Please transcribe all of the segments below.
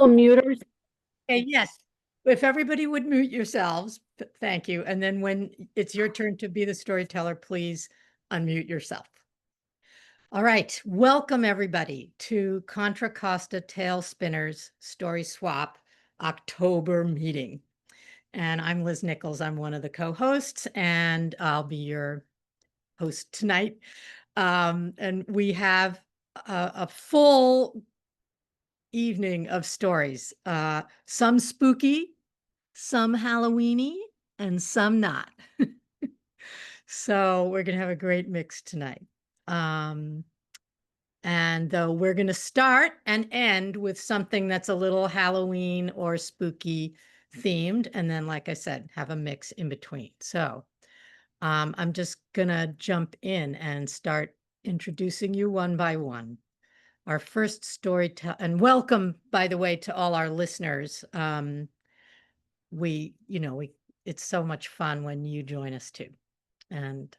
Muters. Okay, yes. If everybody would mute yourselves, thank you. And then when it's your turn to be the storyteller, please unmute yourself. All right. Welcome everybody to Contra Costa Tale Spinners Story Swap October meeting. And I'm Liz Nichols. I'm one of the co-hosts, and I'll be your host tonight. And we have a full evening of stories, some spooky, some Halloweeny, and some not. So we're going to have a great mix tonight. And though we're going to start and end with something that's a little Halloween or spooky themed, and then, like I said, have a mix in between. So I'm just going to jump in and start introducing you one by one. Our first story, and welcome, by the way, to all our listeners. It's so much fun when you join us too. And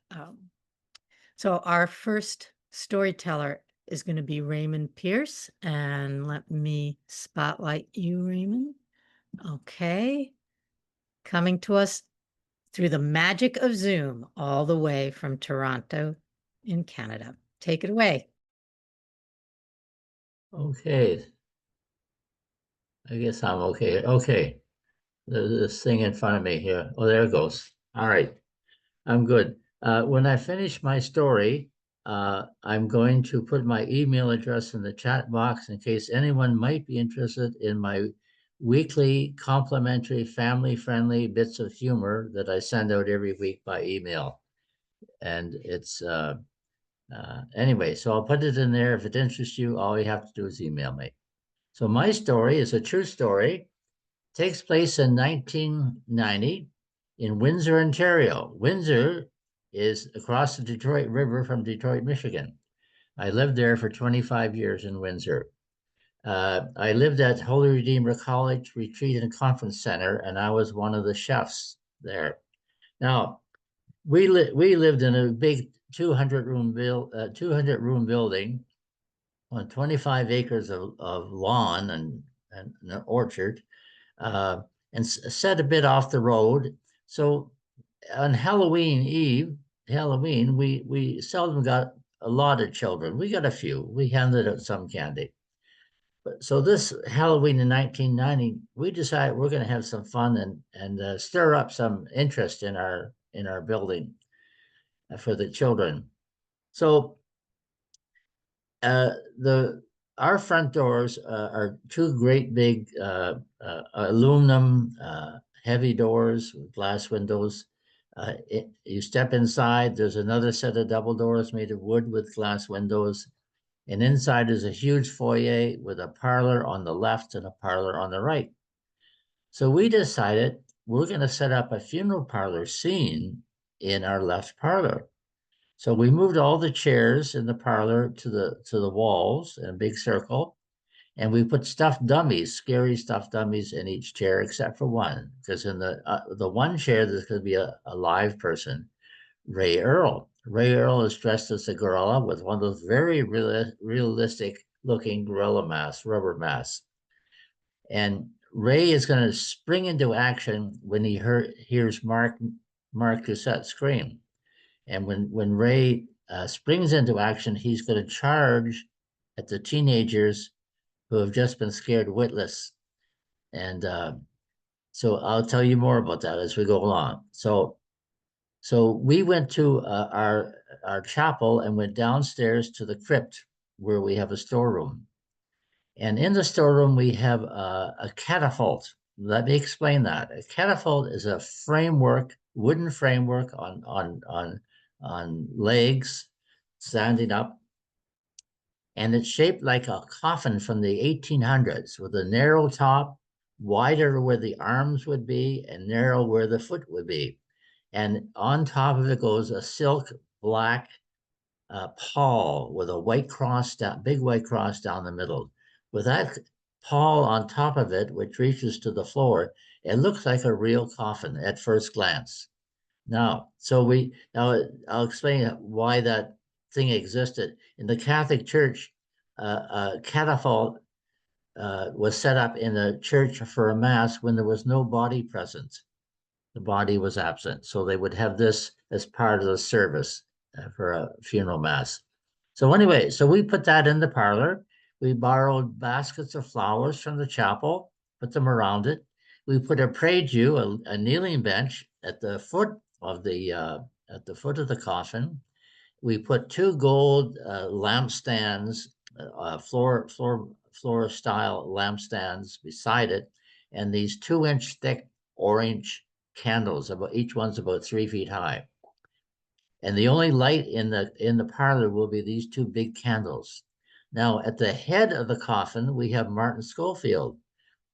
so our first storyteller is going to be Raymond Pierce. And let me spotlight you, Raymond. Okay. Coming to us through the magic of Zoom, all the way from Toronto in Canada. Take it away. Okay. I guess I'm okay. Okay. This thing in front of me here. Oh, there it goes. All right. I'm good. When I finish my story, I'm going to put my email address in the chat box in case anyone might be interested in my weekly complimentary family-friendly bits of humor that I send out every week by email. And it's anyway, so I'll put it in there. If it interests you, all you have to do is email me. So my story is a true story. Takes place in 1990 in Windsor, Ontario. Windsor is across the Detroit River from Detroit, Michigan. I lived there for 25 years in Windsor. I lived at Holy Redeemer College Retreat and Conference Center, and I was one of the chefs there. Now, we lived in a big 200-room building on 25 acres of lawn and an orchard, and set a bit off the road. So on Halloween Eve, we seldom got a lot of children. We got a few. We handed out some candy. But so this Halloween in 1990, we decided we're going to have some fun and stir up some interest in our building for the children. So our front doors are two great big aluminum heavy doors with glass windows. You step inside, there's another set of double doors made of wood with glass windows. And inside is a huge foyer with a parlor on the left and a parlor on the right. So we decided we're going to set up a funeral parlor scene in our left parlor. So we moved all the chairs in the parlor to the walls in a big circle, and we put stuffed dummies, scary stuffed dummies in each chair except for one, because in the one chair there's going to be a live person, Ray Earl. Ray Earl is dressed as a gorilla with one of those very realistic looking gorilla masks, rubber masks, and Ray is going to spring into action when he hears Mark Doucette scream. And when Ray springs into action, he's going to charge at the teenagers who have just been scared witless. And so I'll tell you more about that as we go along. So we went to our chapel and went downstairs to the crypt where we have a storeroom. And in the storeroom, we have a catafalque. Let me explain that. A catafalque is a framework, wooden framework on legs, standing up. And it's shaped like a coffin from the 1800s with a narrow top, wider where the arms would be, and narrow where the foot would be. And on top of it goes a silk black pall with a white cross down, big white cross down the middle. With that pall on top of it, which reaches to the floor, it looks like a real coffin at first glance. Now I'll explain why that thing existed. In the Catholic Church, catafalque was set up in a church for a mass when there was no body present. The body was absent. So they would have this as part of the service for a funeral mass. So anyway, so we put that in the parlor. We borrowed baskets of flowers from the chapel, put them around it. We put a prie-dieu, a kneeling bench at the foot of the coffin. We put two gold lampstands, floor style lampstands beside it, and these 2-inch thick orange candles. About each one's about 3 feet high. And the only light in the parlor will be these two big candles. Now, at the head of the coffin, we have Martin Schofield.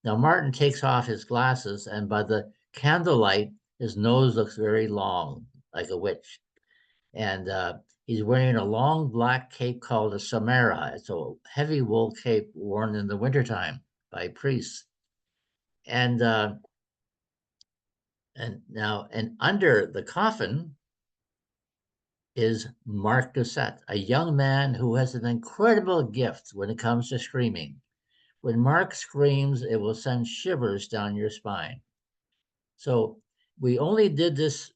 Now, Martin takes off his glasses, and by the candlelight, his nose looks very long, like a witch. And he's wearing a long black cape called a samara. It's a heavy wool cape worn in the wintertime by priests. And under the coffin is Mark Doucette, a young man who has an incredible gift when it comes to screaming. When Mark screams, it will send shivers down your spine. So we only did this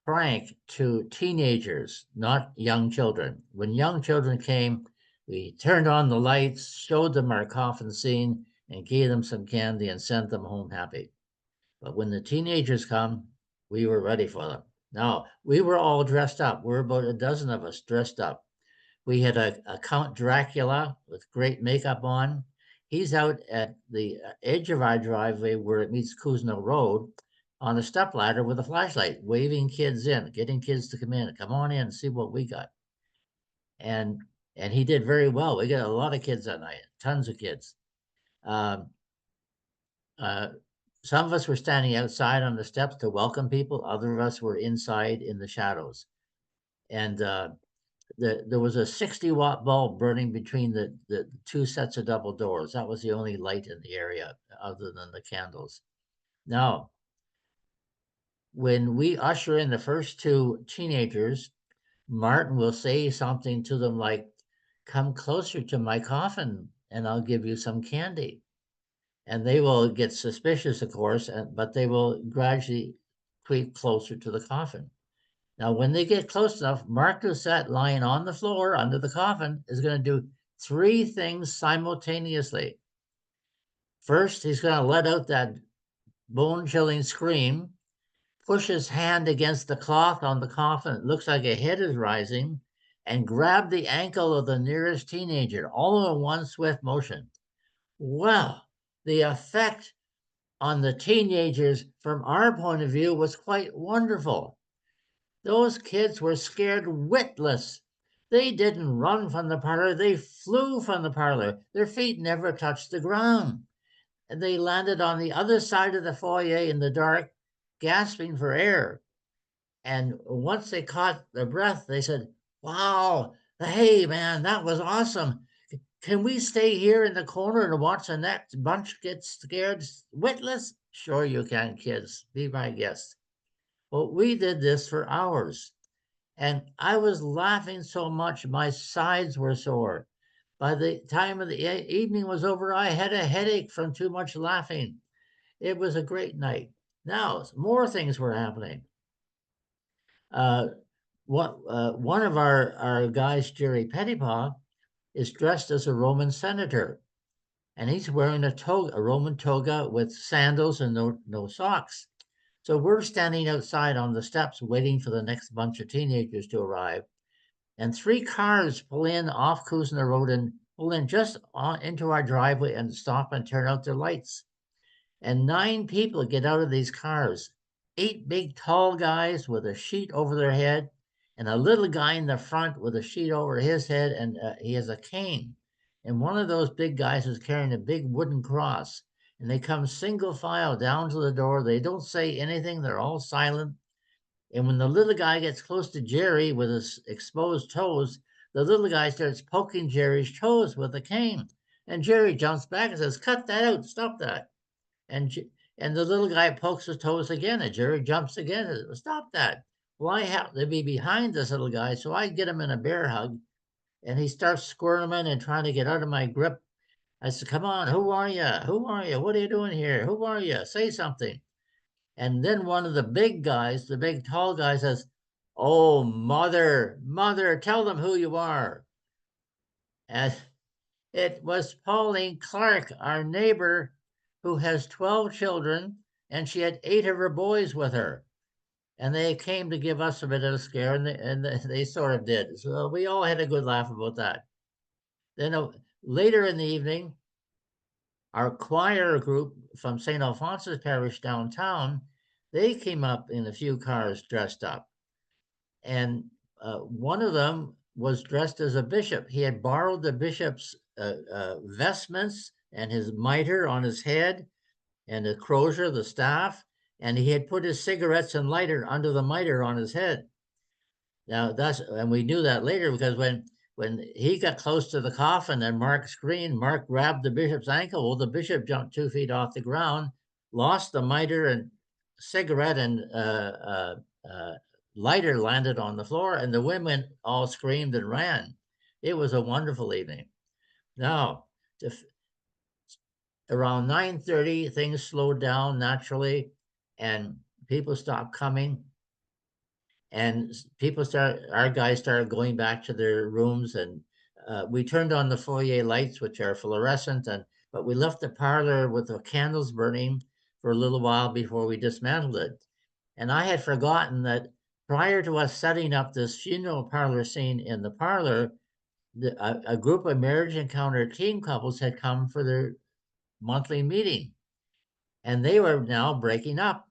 prank to teenagers, not young children. When young children came, we turned on the lights, showed them our coffin scene, and gave them some candy and sent them home happy. But when the teenagers come, we were ready for them. Now, we were all dressed up. We're about a dozen of us dressed up. We had a Count Dracula with great makeup on. He's out at the edge of our driveway where it meets Kuzno Road on a stepladder with a flashlight, waving kids in, getting kids to come in. Come on in, see what we got. And he did very well. We got a lot of kids that night, tons of kids. Um, some of us were standing outside on the steps to welcome people. Other of us were inside in the shadows. And there was a 60-watt bulb burning between the two sets of double doors. That was the only light in the area other than the candles. Now, when we usher in the first two teenagers, Martin will say something to them like, "Come closer to my coffin and I'll give you some candy." And they will get suspicious, of course, but they will gradually creep closer to the coffin. Now, when they get close enough, Mark Doucette, lying on the floor under the coffin, is going to do three things simultaneously. First, he's going to let out that bone-chilling scream, push his hand against the cloth on the coffin. It looks like a head is rising, and grab the ankle of the nearest teenager, all in one swift motion. Well, the effect on the teenagers from our point of view was quite wonderful. Those kids were scared witless. They didn't run from the parlor, they flew from the parlor. Their feet never touched the ground. And they landed on the other side of the foyer in the dark, gasping for air. And once they caught their breath, they said, "Wow, hey, man, that was awesome. Can we stay here in the corner and watch the next bunch get scared witless?" "Sure you can, kids. Be my guest." Well, we did this for hours, and I was laughing so much my sides were sore. By the time of the evening was over, I had a headache from too much laughing. It was a great night. Now, more things were happening. One of our guys, Jerry Pettipaw, is dressed as a Roman senator, and he's wearing a toga, a Roman toga with sandals and no socks. So we're standing outside on the steps waiting for the next bunch of teenagers to arrive. And three cars pull in off Kuzna Road and pull in just into our driveway and stop and turn out their lights. And 9 people get out of these cars. 8 big tall guys with a sheet over their head, and a little guy in the front with a sheet over his head, and he has a cane. And one of those big guys is carrying a big wooden cross. And they come single file down to the door. They don't say anything. They're all silent. And when the little guy gets close to Jerry with his exposed toes, the little guy starts poking Jerry's toes with a cane. And Jerry jumps back and says, "Cut that out. Stop that." And the little guy pokes his toes again, and Jerry jumps again and says, "Stop that." Well, I happen to be behind this little guy, so I get him in a bear hug, and he starts squirming and trying to get out of my grip. I said, come on, who are you? Who are you? What are you doing here? Who are you? Say something. And then one of the big guys, the big tall guy says, oh, mother, mother, tell them who you are. And it was Pauline Clark, our neighbor, who has 12 children, and she had 8 of her boys with her. And they came to give us a bit of a scare, and they sort of did. So we all had a good laugh about that. Then later in the evening, our choir group from St. Alphonsus Parish downtown, they came up in a few cars dressed up. And one of them was dressed as a bishop. He had borrowed the bishop's vestments and his mitre on his head and the crozier, the staff, and he had put his cigarettes and lighter under the mitre on his head. Now and we knew that later because when he got close to the coffin and Mark screamed, Mark grabbed the bishop's ankle. Well, the bishop jumped 2 feet off the ground, lost the mitre and cigarette, and lighter landed on the floor, and the women all screamed and ran. It was a wonderful evening. Now, around 9:30, things slowed down naturally, and people stopped coming. And our guys started going back to their rooms, and we turned on the foyer lights, which are fluorescent, but we left the parlor with the candles burning for a little while before we dismantled it. And I had forgotten that prior to us setting up this funeral parlor scene in the parlor, a group of marriage encounter teen couples had come for their monthly meeting, and they were now breaking up.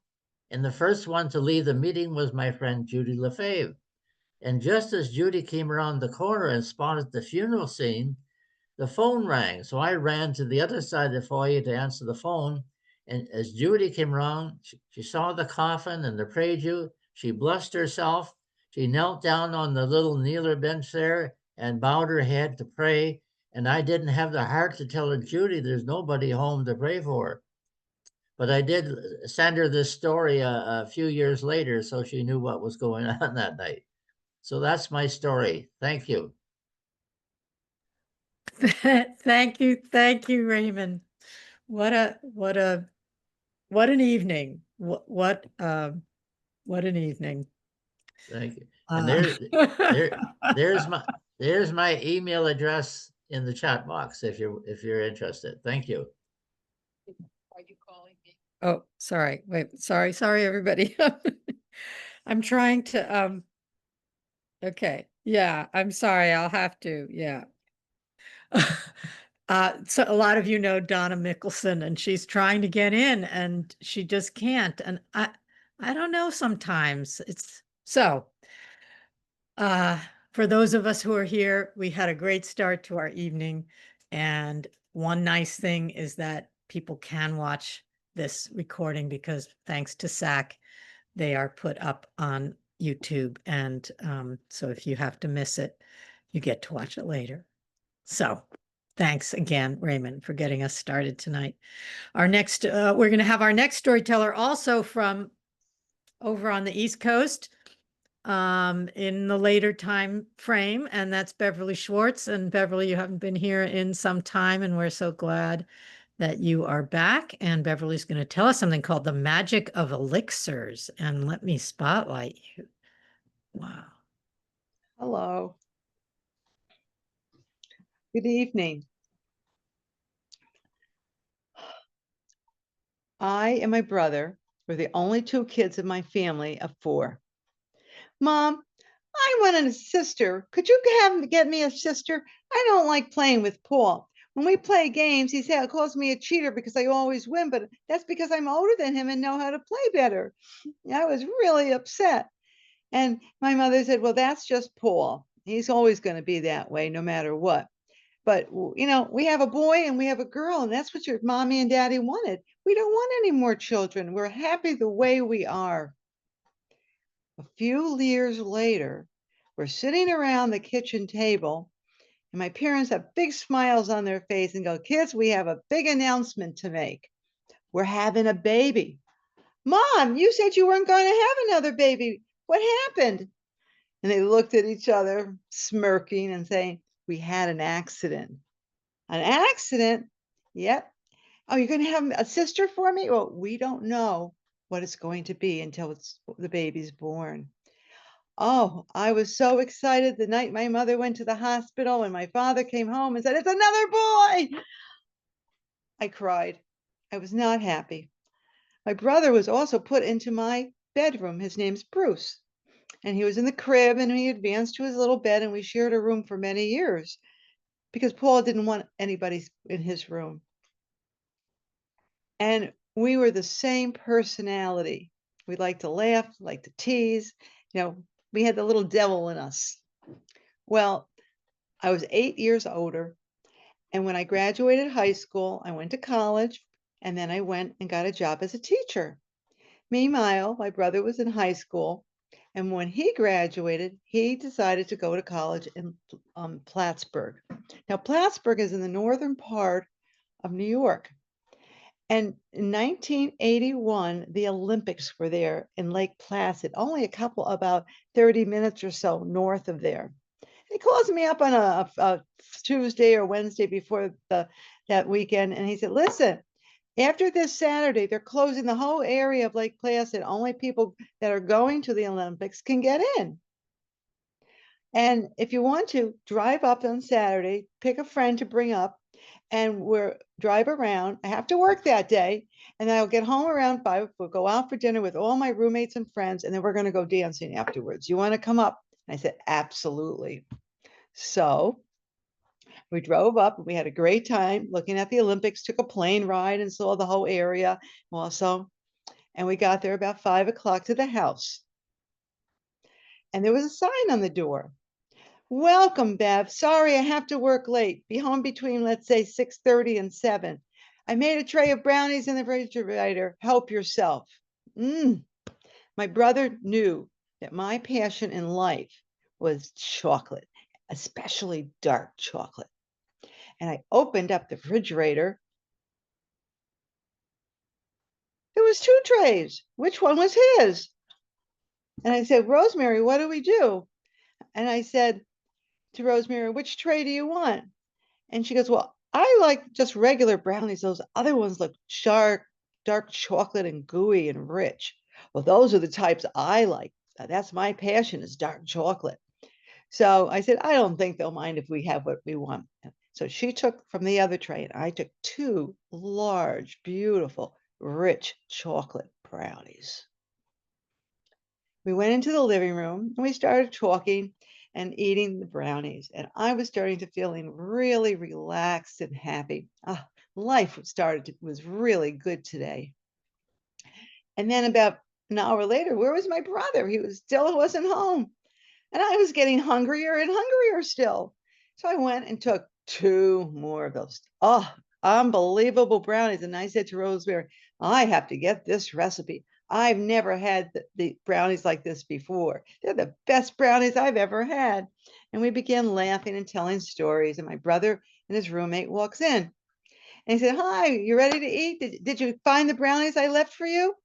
And the first one to leave the meeting was my friend Judy Lefebvre. And just as Judy came around the corner and spotted the funeral scene, the phone rang. So I ran to the other side of the foyer to answer the phone. And as Judy came around, she saw the coffin and the prie-dieu. She blessed herself. She knelt down on the little kneeler bench there and bowed her head to pray. And I didn't have the heart to tell her, Judy, there's nobody home to pray for. But I did send her this story a few years later so she knew what was going on that night. So that's my story. Thank you. Thank you, Raymond. What an evening. What an evening. Thank you. And Uh, there's my email address in the chat box if you're interested. Thank you. Are you calling me? Oh, sorry. Wait, sorry, everybody. I'm trying to, okay. Yeah, I'm sorry. I'll have to, yeah. So a lot of you know Donna Mickelson, and she's trying to get in and she just can't. And I don't know, sometimes it's so. For those of us who are here, we had a great start to our evening. And one nice thing is that people can watch this recording because thanks to SAC, they are put up on YouTube. And so if you have to miss it, you get to watch it later. So thanks again, Raymond, for getting us started tonight. We're going to have our next storyteller also from over on the East Coast in the later time frame, and that's Beverly Schwartz. And Beverly, you haven't been here in some time, and we're so glad that you are back. And Beverly's going to tell us something called the magic of elixirs. And let me spotlight you. Wow. Hello. Good evening. I and my brother were the only 2 kids in my family of 4. Mom, I want a sister. Could you get me a sister? I don't like playing with Paul. When we play games, he calls me a cheater because I always win, but that's because I'm older than him and know how to play better. I was really upset. And my mother said, well, that's just Paul. He's always going to be that way no matter what. But, we have a boy and we have a girl, and that's what your mommy and daddy wanted. We don't want any more children. We're happy the way we are. A few years later, we're sitting around the kitchen table, and my parents have big smiles on their face and go, kids, we have a big announcement to make. We're having a baby. Mom, you said you weren't going to have another baby. What happened? And they looked at each other, smirking and saying, we had an accident. An accident? Yep. Oh, you're going to have a sister for me? Well, we don't know what it's going to be until the baby's born. Oh, I was so excited the night my mother went to the hospital and my father came home and said, "It's another boy." I cried. I was not happy. My brother was also put into my bedroom. His name's Bruce. And he was in the crib and he advanced to his little bed and we shared a room for many years because Paul didn't want anybody in his room. And we were the same personality. We liked to laugh, liked to tease. We had the little devil in us. Well, I was 8 years older. And when I graduated high school, I went to college and then I went and got a job as a teacher. Meanwhile, my brother was in high school. And when he graduated, he decided to go to college in Plattsburgh. Now, Plattsburgh is in the northern part of New York. And in 1981, the Olympics were there in Lake Placid, only about 30 minutes or so north of there. He calls me up on a Tuesday or Wednesday before that weekend, and he said, "Listen, after this Saturday, they're closing the whole area of Lake Placid. Only people that are going to the Olympics can get in. And if you want to, drive up on Saturday, pick a friend to bring up, and we'll drive around. I have to work that day, and then I'll get home around 5. We'll go out for dinner with all my roommates and friends, and then we're going to go dancing afterwards. You want to come up?" And I said, "Absolutely." So we drove up and we had a great time looking at the Olympics, took a plane ride and saw the whole area also. And we got there about 5 o'clock to the house. And there was a sign on the door. "Welcome, Bev. Sorry, I have to work late. Be home between, let's say, 6:30 and 7. I made a tray of brownies in the refrigerator. Help yourself." My brother knew that my passion in life was chocolate, especially dark chocolate. And I opened up the refrigerator. There was 2 trays. Which one was his? And I said, "Rosemary, what do we do?" And I said to Rosemary, "Which tray do you want?" And she goes, "Well, I like just regular brownies. Those other ones look dark chocolate and gooey and rich." "Well, those are the types I like. That's my passion is dark chocolate." So I said, "I don't think they'll mind if we have what we want." So she took from the other tray and I took 2 large, beautiful, rich chocolate brownies. We went into the living room and we started talking and eating the brownies. And I was starting to feeling really relaxed and happy. Life was really good today. And then about an hour later, where was my brother? He wasn't home. And I was getting hungrier and hungrier still. So I went and took 2 more of those. Unbelievable brownies. And I said to Rosemary, "I have to get this recipe. I've never had the brownies like this before. They're the best brownies I've ever had." And we began laughing and telling stories. And my brother and his roommate walks in. And he said, "Hi, you ready to eat? Did you find the brownies I left for you?"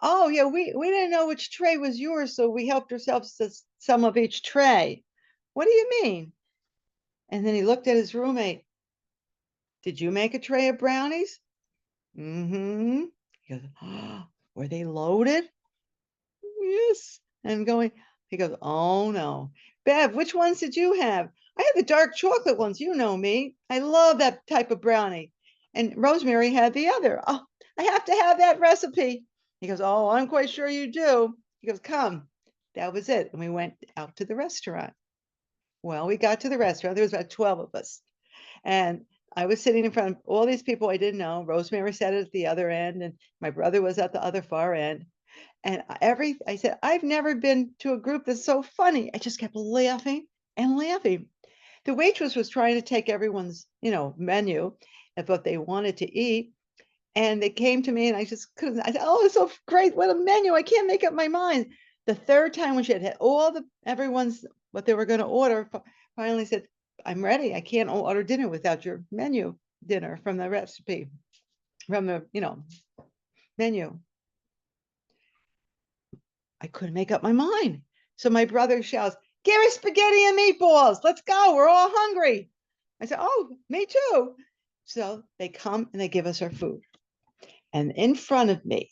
"Oh, yeah, we didn't know which tray was yours, so we helped ourselves to some of each tray." "What do you mean?" And then he looked at his roommate. "Did you make a tray of brownies?" "Mm-hmm." He goes, "Oh, were they loaded?" "Yes." He goes, "Oh no. Bev, which ones did you have?" "I had the dark chocolate ones. You know me. I love that type of brownie." And Rosemary had the other. "Oh, I have to have that recipe." He goes, "Oh, I'm quite sure you do." He goes, "Come." That was it. And we went out to the restaurant. Well, we got to the restaurant. There was about 12 of us. And I was sitting in front of all these people I didn't know. Rosemary sat at the other end, and my brother was at the other far end. And I said, "I've never been to a group that's so funny." I just kept laughing and laughing. The waitress was trying to take everyone's, menu of what they wanted to eat. And they came to me and I just couldn't. I said, "Oh, it's so great. What a menu. I can't make up my mind." The third time when she had all everyone's what they were going to order, finally said, "I'm ready. I can't order dinner without your dinner from the recipe, from the, menu." I couldn't make up my mind. So my brother shouts, "Give us spaghetti and meatballs. Let's go. We're all hungry." I said, "Oh, me too." So they come and they give us our food. And in front of me,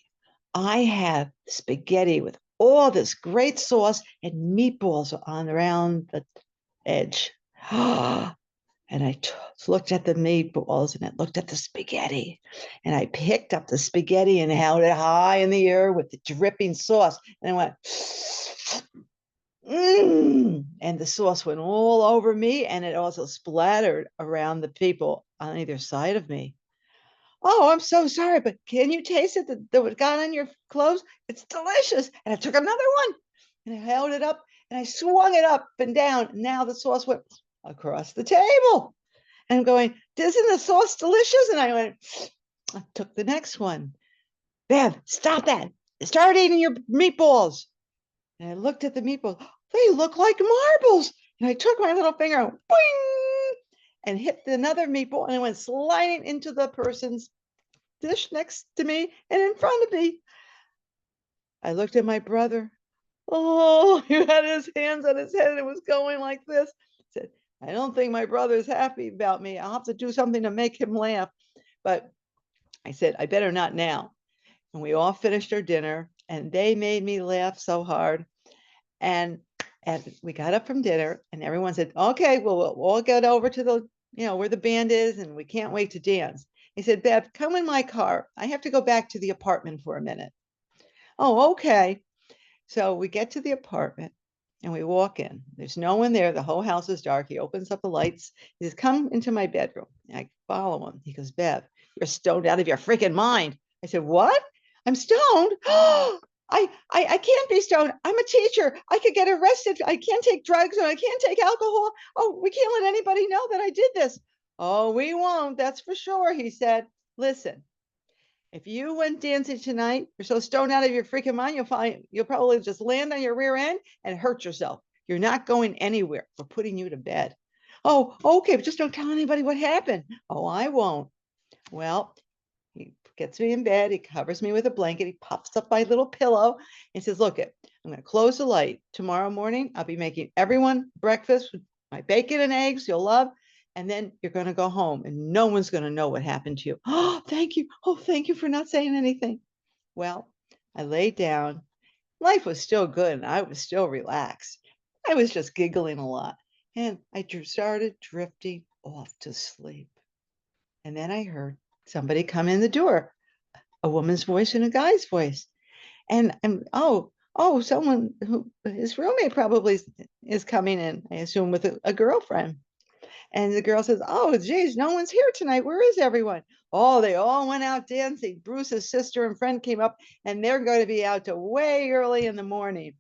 I have spaghetti with all this great sauce and meatballs on around the edge. And I looked at the meatballs and I looked at the spaghetti. And I picked up the spaghetti and held it high in the air with the dripping sauce. And I went, and the sauce went all over me. And it also splattered around the people on either side of me. Oh, I'm so sorry, but can you taste it that got on your clothes? It's delicious. And I took another one and I held it up and I swung it up and down. And now the sauce went across the table. And I'm going, isn't the sauce delicious? And I went, I took the next one. Bev, stop that. Start eating your meatballs. And I looked at the meatballs. They look like marbles. And I took my little finger, boing, and hit another meatball, and it went sliding into the person's dish next to me and in front of me. I looked at my brother. Oh, he had his hands on his head and it was going like this. I said, I don't think my brother's happy about me. I'll have to do something to make him laugh. But I said, I better not now. And we all finished our dinner and they made me laugh so hard. And we got up from dinner and everyone said, okay, well, we'll all get over to the, where the band is and we can't wait to dance. He said, Bev, come in my car. I have to go back to the apartment for a minute. Oh, okay. So we get to the apartment and we walk in. There's no one there. The whole house is dark. He opens up the lights. He says, come into my bedroom. And I follow him. He goes, Bev, you're stoned out of your freaking mind. I said, what? I'm stoned? I can't be stoned. I'm a teacher. I could get arrested. I can't take drugs and I can't take alcohol. Oh, we can't let anybody know that I did this. Oh, we won't. That's for sure. He said, listen, if you went dancing tonight, you're so stoned out of your freaking mind, you'll probably just land on your rear end and hurt yourself. You're not going anywhere. We're putting you to bed. Oh, okay, but just don't tell anybody what happened. Oh, I won't. Well, he gets me in bed. He covers me with a blanket. He pops up my little pillow and says, look, I'm going to close the light. Tomorrow morning, I'll be making everyone breakfast with my bacon and eggs you'll love. And then you're going to go home and no one's going to know what happened to you. Oh, thank you. Oh, thank you for not saying anything. Well, I laid down. Life was still good and I was still relaxed. I was just giggling a lot. And I started drifting off to sleep. And then I heard somebody come in the door, a woman's voice and a guy's voice. And someone who his roommate probably is coming in, I assume with a girlfriend. And the girl says, oh, geez, no one's here tonight. Where is everyone? Oh, they all went out dancing. Bruce's sister and friend came up and they're going to be out to way early in the morning.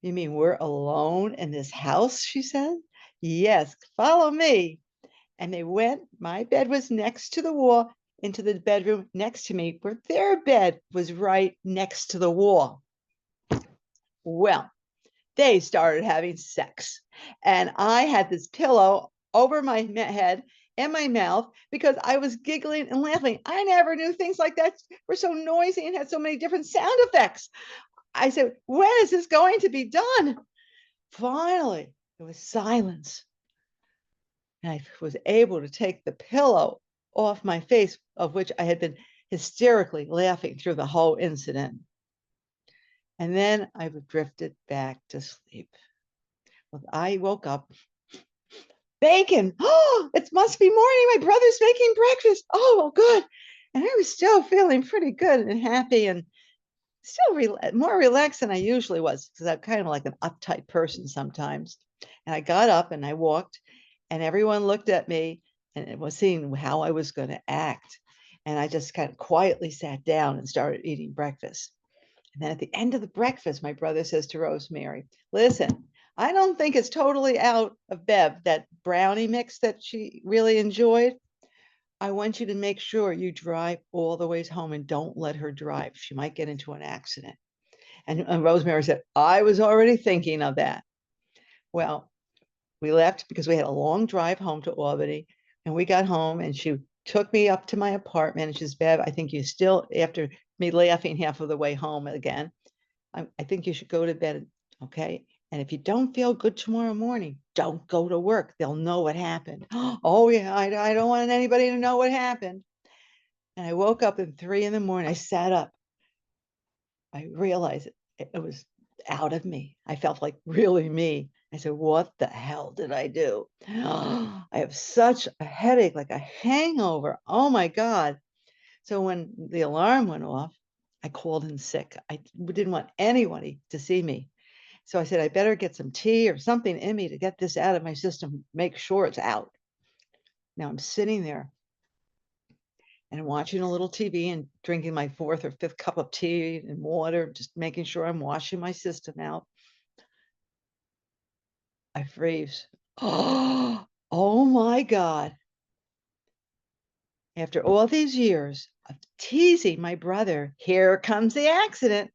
You mean we're alone in this house? She said. Yes, follow me. And they went. My bed was next to the wall into the bedroom next to me, where their bed was right next to the wall. Well, they started having sex. And I had this pillow over my head and my mouth because I was giggling and laughing. I never knew things like that were so noisy and had so many different sound effects. I said, when is this going to be done? Finally, there was silence. And I was able to take the pillow off my face, of which I had been hysterically laughing through the whole incident. And then I drifted back to sleep. Well, I woke up. Bacon. Oh, it must be morning. My brother's making breakfast. Oh, good. And I was still feeling pretty good and happy and still more relaxed than I usually was because I'm kind of like an uptight person sometimes. And I got up and I walked and everyone looked at me and was seeing how I was going to act. And I just kind of quietly sat down and started eating breakfast. And then at the end of the breakfast, my brother says to Rosemary, listen, I don't think it's totally out of Bev, that brownie mix that she really enjoyed. I want you to make sure you drive all the way home and don't let her drive. She might get into an accident. And Rosemary said, I was already thinking of that. Well, we left because we had a long drive home to Albany. And we got home and she took me up to my apartment. And she says, Bev, I think you still, after me laughing half of the way home again, I think you should go to bed. Okay. And if you don't feel good tomorrow morning, don't go to work. They'll know what happened. Oh, yeah, I don't want anybody to know what happened. And I woke up at 3 in the morning. I sat up. I realized it was out of me. I felt like really me. I said, what the hell did I do? I have such a headache, like a hangover. Oh my God. So when the alarm went off, I called in sick. I didn't want anybody to see me. So I said, I better get some tea or something in me to get this out of my system, make sure it's out. Now I'm sitting there and watching a little TV and drinking my 4th or 5th cup of tea and water, just making sure I'm washing my system out. I freeze. Oh my God. After all these years of teasing my brother, here comes the accident.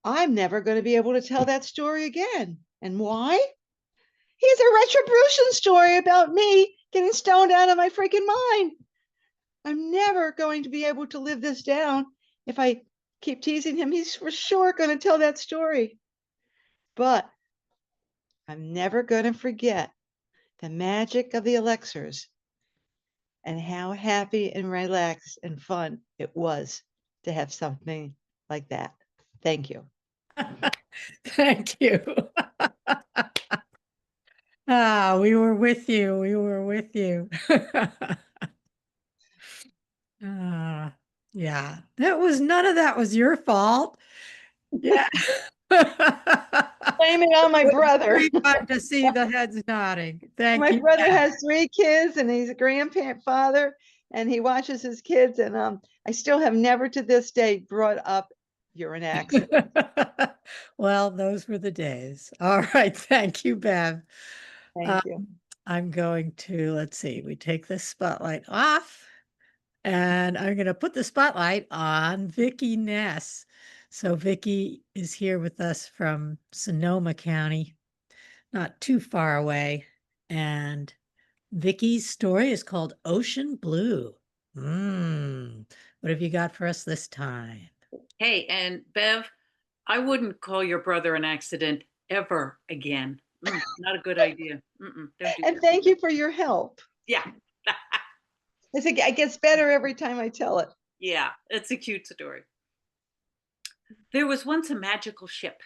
I'm never going to be able to tell that story again. And why? He's a retribution story about me getting stoned out of my freaking mind. I'm never going to be able to live this down. If I keep teasing him, he's for sure going to tell that story. But I'm never going to forget the magic of the elixirs and how happy and relaxed and fun it was to have something like that. Thank you. Thank you. Ah, we were with you. We were with you. Ah, yeah. None of that was your fault. Yeah. Blame it on my It was brother. very fun to see the heads nodding. Thank My you. brother Beth. has 3 kids and he's a grandfather and he watches his kids and I still have never to this day brought up you're an accident. Well, those were the days. All right. Thank you, Bev. Thank you. I'm going to, let's see, we take this spotlight off and I'm going to put the spotlight on Vicki Ness. So Vicki is here with us from Sonoma County, not too far away. And Vicki's story is called Ocean Blue. What have you got for us this time? Hey, and Bev, I wouldn't call your brother an accident ever again. Not a good idea. Don't do And that. thank you for your help. Yeah. It gets better every time I tell it. Yeah, it's a cute story. There was once a magical ship,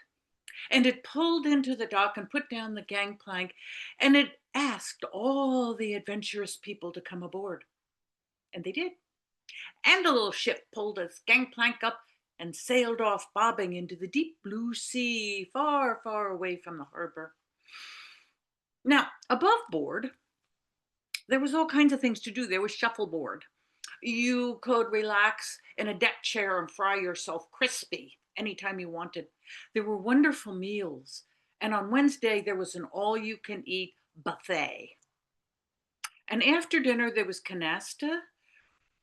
and it pulled into the dock and put down the gangplank, and it asked all the adventurous people to come aboard. And they did. And the little ship pulled its gangplank up and sailed off, bobbing into the deep blue sea, far, far away from the harbor. Now, above board, there was all kinds of things to do. There was shuffleboard. You could relax in a deck chair and fry yourself crispy anytime you wanted. There were wonderful meals. And on Wednesday, there was an all-you-can-eat buffet. And after dinner, there was canasta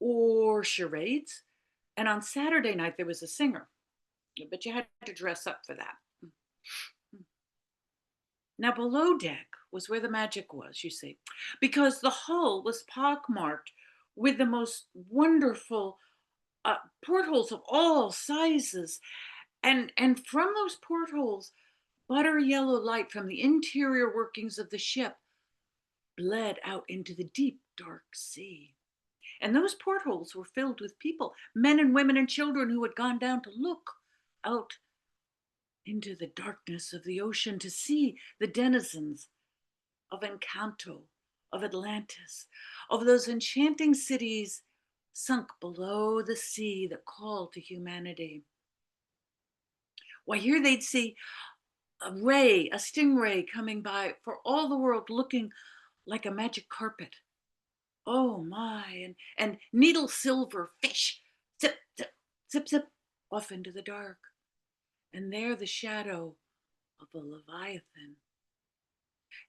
or charades. And on Saturday night, there was a singer. But you had to dress up for that. Now, below deck was where the magic was, you see, because the hull was pockmarked with the most wonderful portholes of all sizes. And from those portholes, butter yellow light from the interior workings of the ship bled out into the deep, dark sea. And those portholes were filled with people, men and women and children who had gone down to look out into the darkness of the ocean to see the denizens of Encanto, of Atlantis, of those enchanting cities sunk below the sea that call to humanity. Why, here they'd see a ray, a stingray coming by for all the world looking like a magic carpet. Oh my, and needle silver fish, zip, zip, zip, zip, off into the dark. And there the shadow of a leviathan.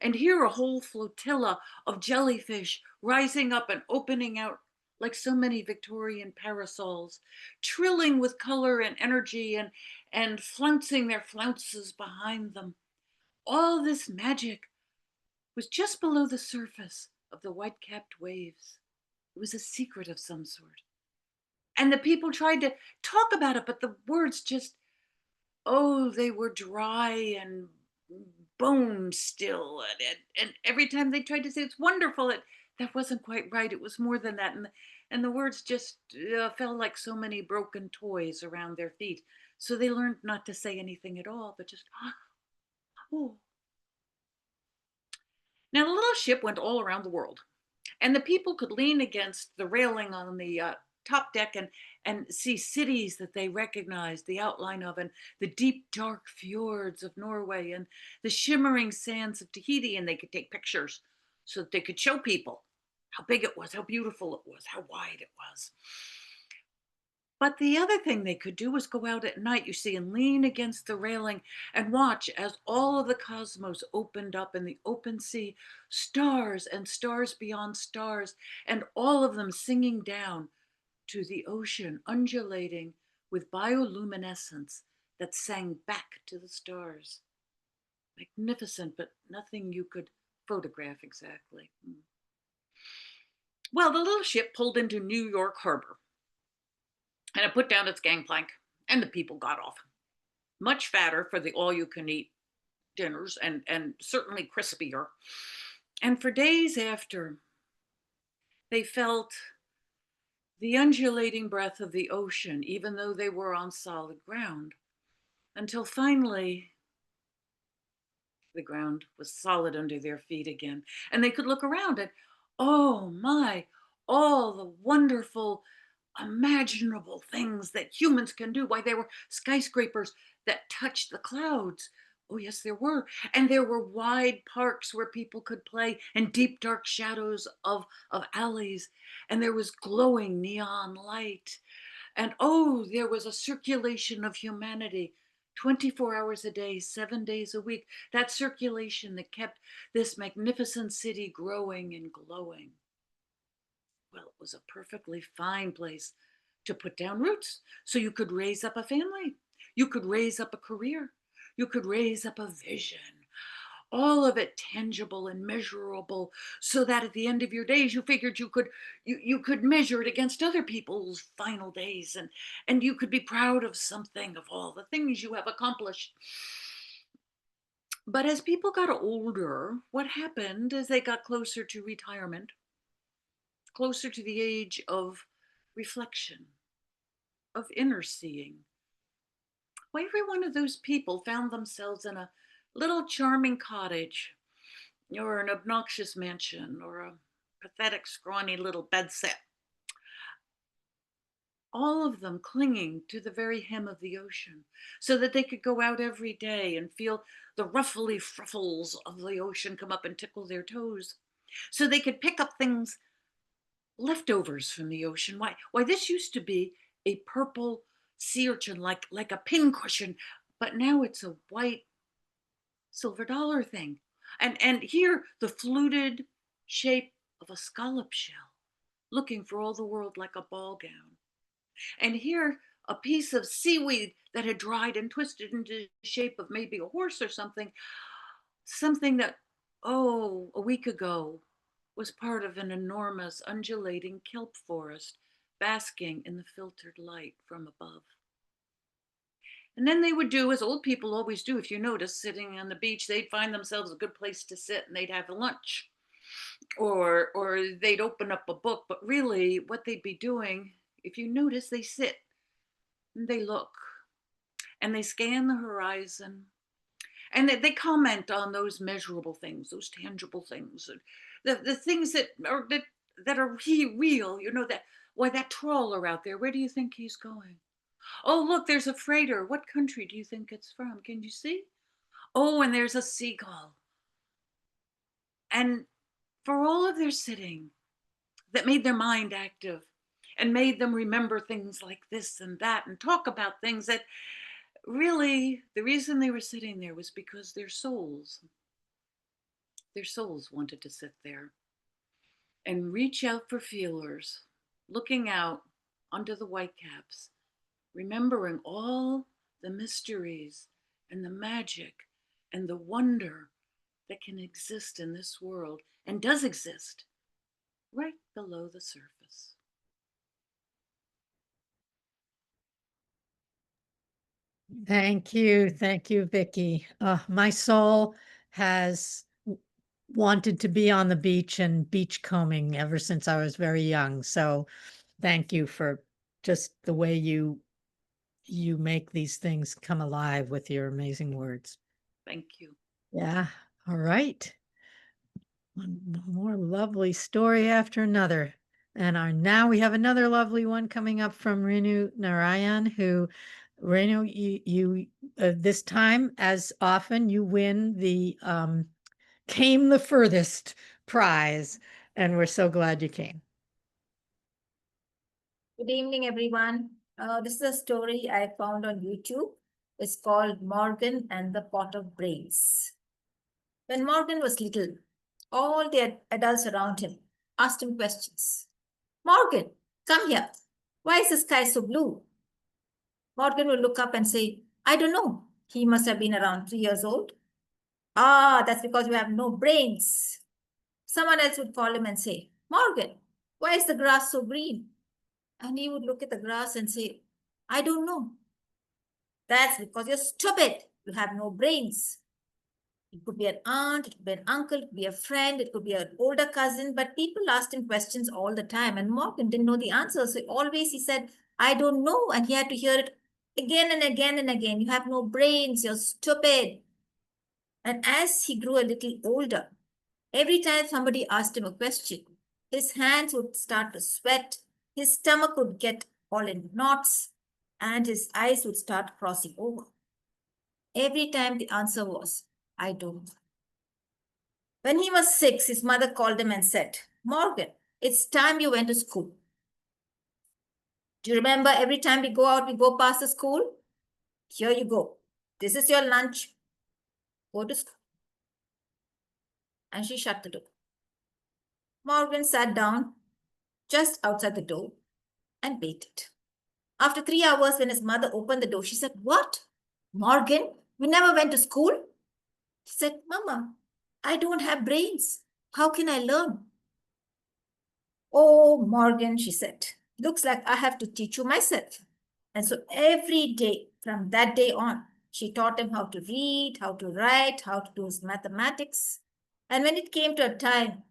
And here a whole flotilla of jellyfish rising up and opening out like so many Victorian parasols, trilling with color and energy and flouncing their flounces behind them. All this magic was just below the surface of the white-capped waves. It was a secret of some sort. And the people tried to talk about it, but the words just, oh, they were dry and bone still, and every time they tried to say it's wonderful, that wasn't quite right. It was more than that, and the words just felt like so many broken toys around their feet. So they learned not to say anything at all, but just oh. Now the little ship went all around the world, and the people could lean against the railing on the top deck and see cities that they recognized the outline of, and the deep dark fjords of Norway and the shimmering sands of Tahiti, and they could take pictures so that they could show people how big it was, how beautiful it was, how wide it was. But the other thing they could do was go out at night, you see, and lean against the railing and watch as all of the cosmos opened up in the open sea, stars and stars beyond stars, and all of them singing down to the ocean, undulating with bioluminescence that sang back to the stars. Magnificent, but nothing you could photograph exactly. Well, the little ship pulled into New York Harbor, and it put down its gangplank, and the people got off. Much fatter for the all you can eat dinners, and certainly crispier. And for days after, they felt the undulating breath of the ocean, even though they were on solid ground, until finally the ground was solid under their feet again. And they could look around and, oh my, all the wonderful, imaginable things that humans can do. Why, there were skyscrapers that touched the clouds. Oh, yes, there were. And there were wide parks where people could play, and deep, dark shadows of alleys. And there was glowing neon light. And oh, there was a circulation of humanity 24 hours a day, 7 days a week. That circulation that kept this magnificent city growing and glowing. Well, it was a perfectly fine place to put down roots so you could raise up a family, you could raise up a career, you could raise up a vision, all of it tangible and measurable, so that at the end of your days you figured you could measure it against other people's final days, and you could be proud of something, of all the things you have accomplished. But as people got older, what happened is they got closer to retirement, closer to the age of reflection, of inner seeing. Well, every one of those people found themselves in a little charming cottage, or an obnoxious mansion, or a pathetic, scrawny little bedsit. All of them clinging to the very hem of the ocean so that they could go out every day and feel the ruffly fruffles of the ocean come up and tickle their toes. So they could pick up things, leftovers from the ocean. Why this used to be a purple sea urchin, like a pincushion, but now it's a white silver dollar thing. And here the fluted shape of a scallop shell, looking for all the world like a ball gown. And here a piece of seaweed that had dried and twisted into the shape of maybe a horse or something, something that, oh, a week ago was part of an enormous undulating kelp forest, basking in the filtered light from above. And then they would do as old people always do. If you notice, sitting on the beach, they'd find themselves a good place to sit, and they'd have lunch, or they'd open up a book. But really what they'd be doing, if you notice, they sit and they look and they scan the horizon, and they comment on those measurable things, those tangible things, the things that are real. That, why, that trawler out there, where do you think he's going? Oh, look, there's a freighter. What country do you think it's from? Can you see? Oh, and there's a seagull. And for all of their sitting that made their mind active and made them remember things like this and that, and talk about things that really, the reason they were sitting there was because their souls wanted to sit there and reach out for feelers, looking out onto the whitecaps, remembering all the mysteries and the magic and the wonder that can exist in this world, and does exist right below the surface. Thank you. Thank you, Vicky. My soul has wanted to be on the beach and beachcombing ever since I was very young. So thank you for just the way you make these things come alive with your amazing words. Thank you. Yeah. All right. One more lovely story after another. And now we have another lovely one coming up from Renu Narayan, who Renu, you this time, as often, you win the came the furthest prize, and we're so glad you came. Good evening, everyone. This is a story I found on YouTube. It's called Morgan and the Pot of Brains. When Morgan was little, all the adults around him asked him questions. Morgan, come here. Why is the sky so blue? Morgan would look up and say, I don't know. He must have been around 3 years old. Ah, that's because you have no brains. Someone else would call him and say, Morgan, why is the grass so green? And he would look at the grass and say, I don't know. That's because you're stupid. You have no brains. It could be an aunt, it could be an uncle, it could be a friend, it could be an older cousin, but people asked him questions all the time, and Morgan didn't know the answer. So always he said, I don't know. And he had to hear it again and again and again. You have no brains, you're stupid. And as he grew a little older, every time somebody asked him a question, his hands would start to sweat, his stomach would get all in knots, and his eyes would start crossing over. Every time the answer was, I don't know. When he was 6, his mother called him and said, Morgan, it's time you went to school. Do you remember every time we go out, we go past the school? Here you go. This is your lunch. Go to school. And she shut the door. Morgan sat down just outside the door and waited. After 3 hours, when his mother opened the door, she said, What? Morgan, we never went to school? He said, Mama, I don't have brains. How can I learn? Oh, Morgan, she said, looks like I have to teach you myself. And so every day from that day on, she taught him how to read, how to write, how to do his mathematics. And when it came to a time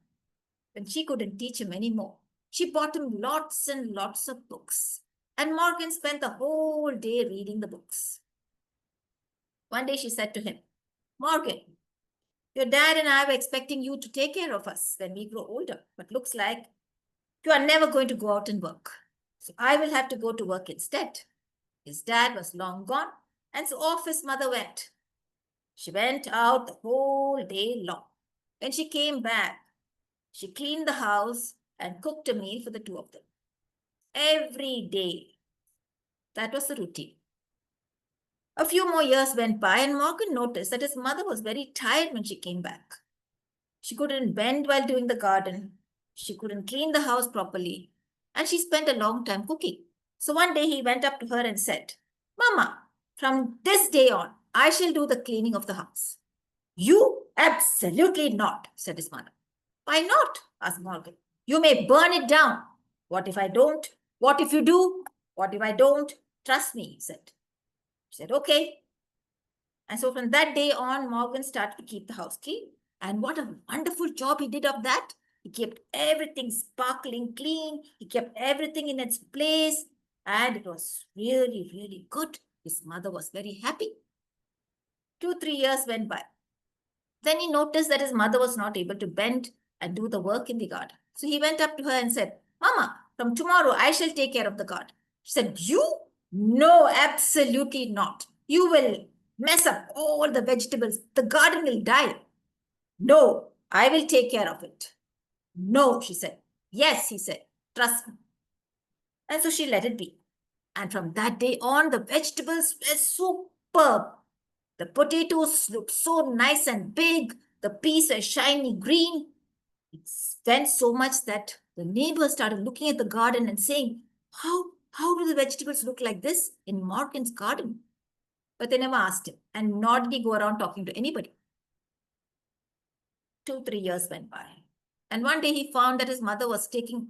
when she couldn't teach him anymore, she bought him lots and lots of books. And Morgan spent the whole day reading the books. One day she said to him, Morgan, your dad and I were expecting you to take care of us when we grow older, but looks like you are never going to go out and work. So I will have to go to work instead. His dad was long gone, and so off his mother went. She went out the whole day long. When she came back, she cleaned the house and cooked a meal for the two of them. Every day. That was the routine. A few more years went by, and Morgan noticed that his mother was very tired when she came back. She couldn't bend while doing the garden. She couldn't clean the house properly. And she spent a long time cooking. So one day he went up to her and said, Mama, from this day on, I shall do the cleaning of the house. You? Absolutely not, said his mother. Why not? Asked Morgan. You may burn it down. What if I don't? What if you do? What if I don't? Trust me, he said. She said, okay. And so from that day on, Morgan started to keep the house clean. And what a wonderful job he did of that. He kept everything sparkling clean. He kept everything in its place. And it was really, really good. His mother was very happy. 2-3 years went by. Then he noticed that his mother was not able to bend and do the work in the garden. So he went up to her and said, Mama, from tomorrow I shall take care of the garden. She said, You? No, absolutely not. You will mess up all the vegetables. The garden will die. No, I will take care of it. No, she said. Yes, he said. Trust me. And so she let it be. And from that day on, the vegetables were superb. The potatoes looked so nice and big. The peas were shiny green. It went so much that the neighbors started looking at the garden and saying, How do the vegetables look like this in Morgan's garden? But they never asked him, and nor did he go around talking to anybody. 2-3 years went by. And one day he found that his mother was taking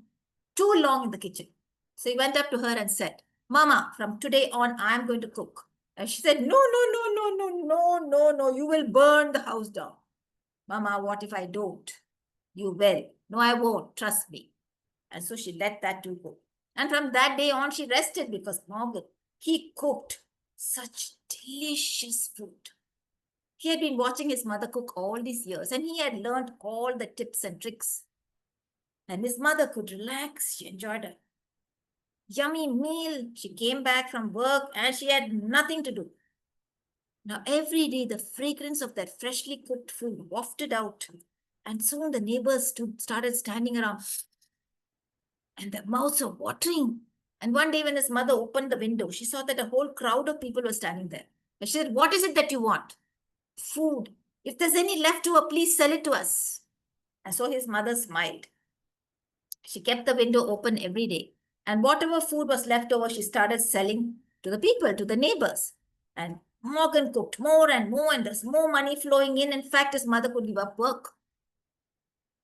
too long in the kitchen. So he went up to her and said, Mama, from today on, I'm going to cook. And she said, no, no, no, no, no, no, no, no, you will burn the house down. Mama, what if I don't? You will. No, I won't. Trust me. And so she let that too go. And from that day on, she rested because Morgan, he cooked such delicious food. He had been watching his mother cook all these years and he had learned all the tips and tricks. And his mother could relax. She enjoyed a yummy meal. She came back from work and she had nothing to do. Now, every day, the fragrance of that freshly cooked food wafted out. And soon the neighbors started standing around and their mouths were watering. And one day, when his mother opened the window, she saw that a whole crowd of people were standing there. And she said, what is it that you want? Food. If there's any left over, please sell it to us. And so his mother smiled. She kept the window open every day. And whatever food was left over, she started selling to the people, to the neighbors. And Morgan cooked more and more, and there's more money flowing in. In fact, his mother could give up work.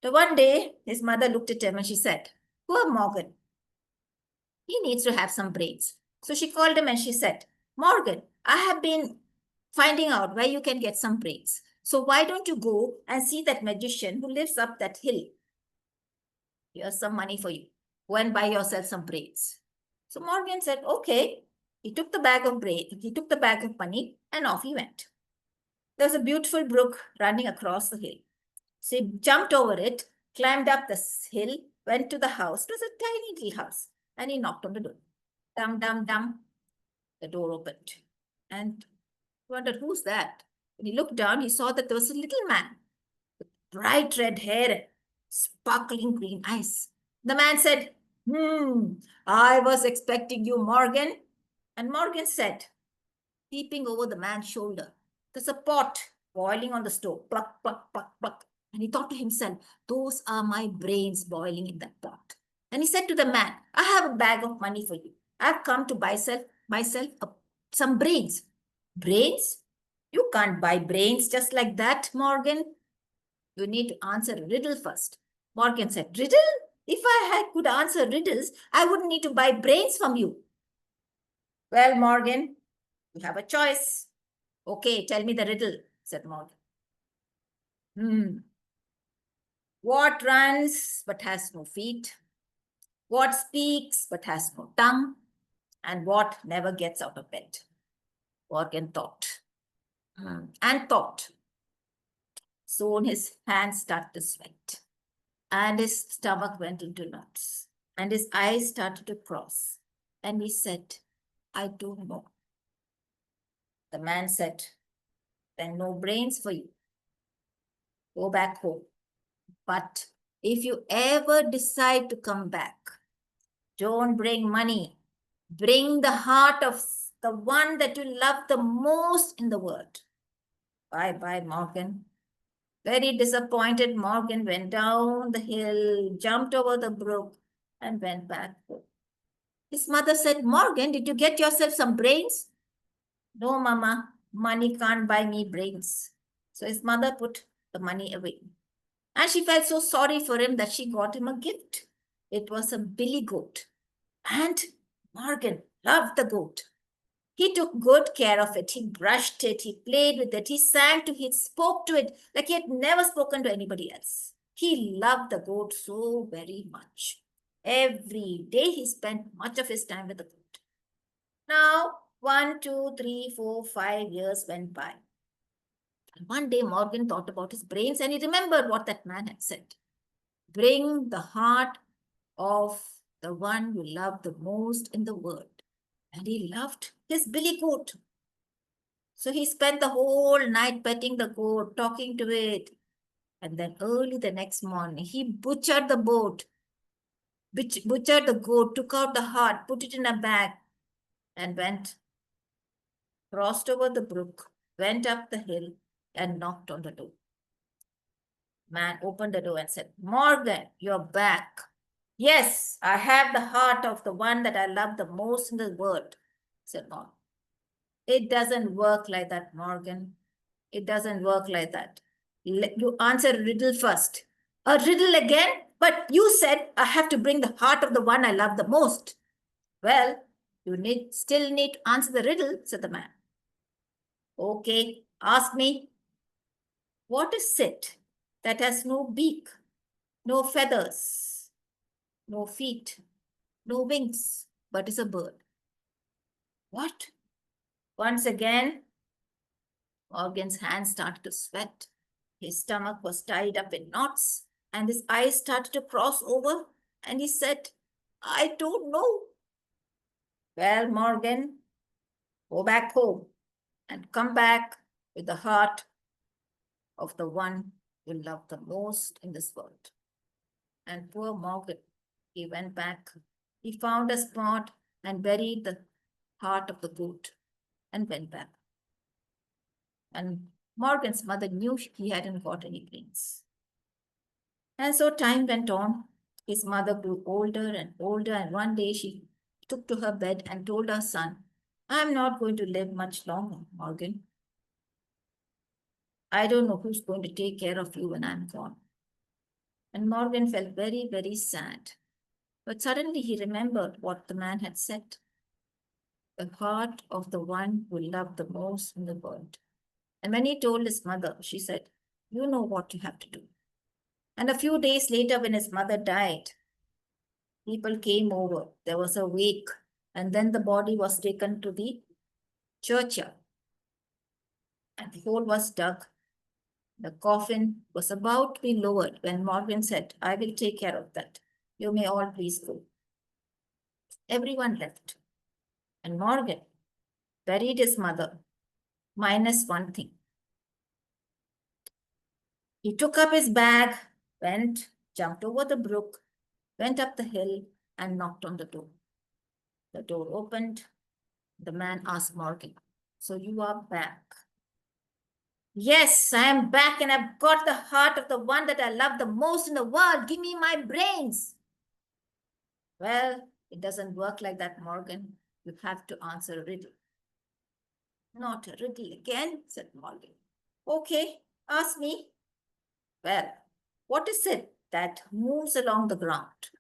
So one day, his mother looked at him and she said, poor Morgan, he needs to have some brains. So she called him and she said, Morgan, I have been finding out where you can get some brains. So why don't you go and see that magician who lives up that hill? Here's some money for you. Go and buy yourself some brains. So Morgan said, okay. He took the bag of money and off he went. There was a beautiful brook running across the hill. So he jumped over it, climbed up the hill, went to the house. It was a tiny little house. And he knocked on the door. Dum, dum, dum. The door opened. And he wondered, who's that? When he looked down, he saw that there was a little man with bright red hair and sparkling green eyes. The man said, I was expecting you, Morgan. And Morgan said, peeping over the man's shoulder, there's a pot boiling on the stove. Pluck, pluck, pluck, pluck. And he thought to himself, those are my brains boiling in that pot. And he said to the man, I have a bag of money for you. I've come to buy myself some brains. Brains? You can't buy brains just like that, Morgan. You need to answer a riddle first. Morgan said, riddle? If I could answer riddles, I wouldn't need to buy brains from you. Well, Morgan, you have a choice. Okay, tell me the riddle, said Morgan. What runs but has no feet? What speaks but has no tongue? And what never gets out of bed? Morgan thought and thought. Soon his hands started to sweat and his stomach went into knots and his eyes started to cross. And he said, I don't know. The man said, then no brains for you. Go back home. But if you ever decide to come back, don't bring money. Bring the heart of the one that you love the most in the world. Bye-bye, Morgan. Very disappointed, Morgan went down the hill, jumped over the brook, and went back home. His mother said, Morgan, did you get yourself some brains? No, Mama, money can't buy me brains. So his mother put the money away. And she felt so sorry for him that she got him a gift. It was a billy goat. And Morgan loved the goat. He took good care of it. He brushed it. He played with it. He sang to it. He spoke to it like he had never spoken to anybody else. He loved the goat so very much. Every day he spent much of his time with the goat. Now, 1, 2, 3, 4, 5 years went by. And one day Morgan thought about his brains and he remembered what that man had said. Bring the heart of the one you love the most in the world. And he loved his billy goat. So he spent the whole night petting the goat, talking to it. And then early the next morning, he butchered the goat, took out the heart, put it in a bag, and crossed over the brook, went up the hill, and knocked on the door. Man opened the door and said, Morgan, you're back. Yes, I have the heart of the one that I love the most in the world, said Morgan. It doesn't work like that, Morgan. It doesn't work like that. You answer a riddle first. A riddle again? But you said I have to bring the heart of the one I love the most. Well, you still need to answer the riddle, said the man. Okay, ask me. What is it that has no beak, no feathers, no feet, no wings, but is a bird? What? Once again, Morgan's hands started to sweat. His stomach was tied up in knots, and his eyes started to cross over, and he said, I don't know. Well, Morgan, go back home and come back with the heart of the one you love the most in this world. And poor Morgan, he went back. He found a spot and buried the heart of the goat and went back. And Morgan's mother knew he hadn't got any brains. And so time went on. His mother grew older and older, and one day she took to her bed and told her son, I'm not going to live much longer, Morgan. I don't know who's going to take care of you when I'm gone. And Morgan felt very, very sad. But suddenly he remembered what the man had said. The heart of the one who loved the most in the world. And when he told his mother, she said, you know what you have to do. And a few days later, when his mother died, people came over. There was a wake, and then the body was taken to the churchyard. And the hole was dug. The coffin was about to be lowered when Morgan said, I will take care of that. You may all please go. Everyone left. And Morgan buried his mother, minus one thing. He took up his bag, went, jumped over the brook, went up the hill, and knocked on the door. The door opened. The man asked Morgan, so you are back? Yes, I am back, and I've got the heart of the one that I love the most in the world. Give me my brains. Well, it doesn't work like that, Morgan. You have to answer a riddle. Not a riddle again, said Morgan. Okay, ask me. Well, what is it that moves along the ground,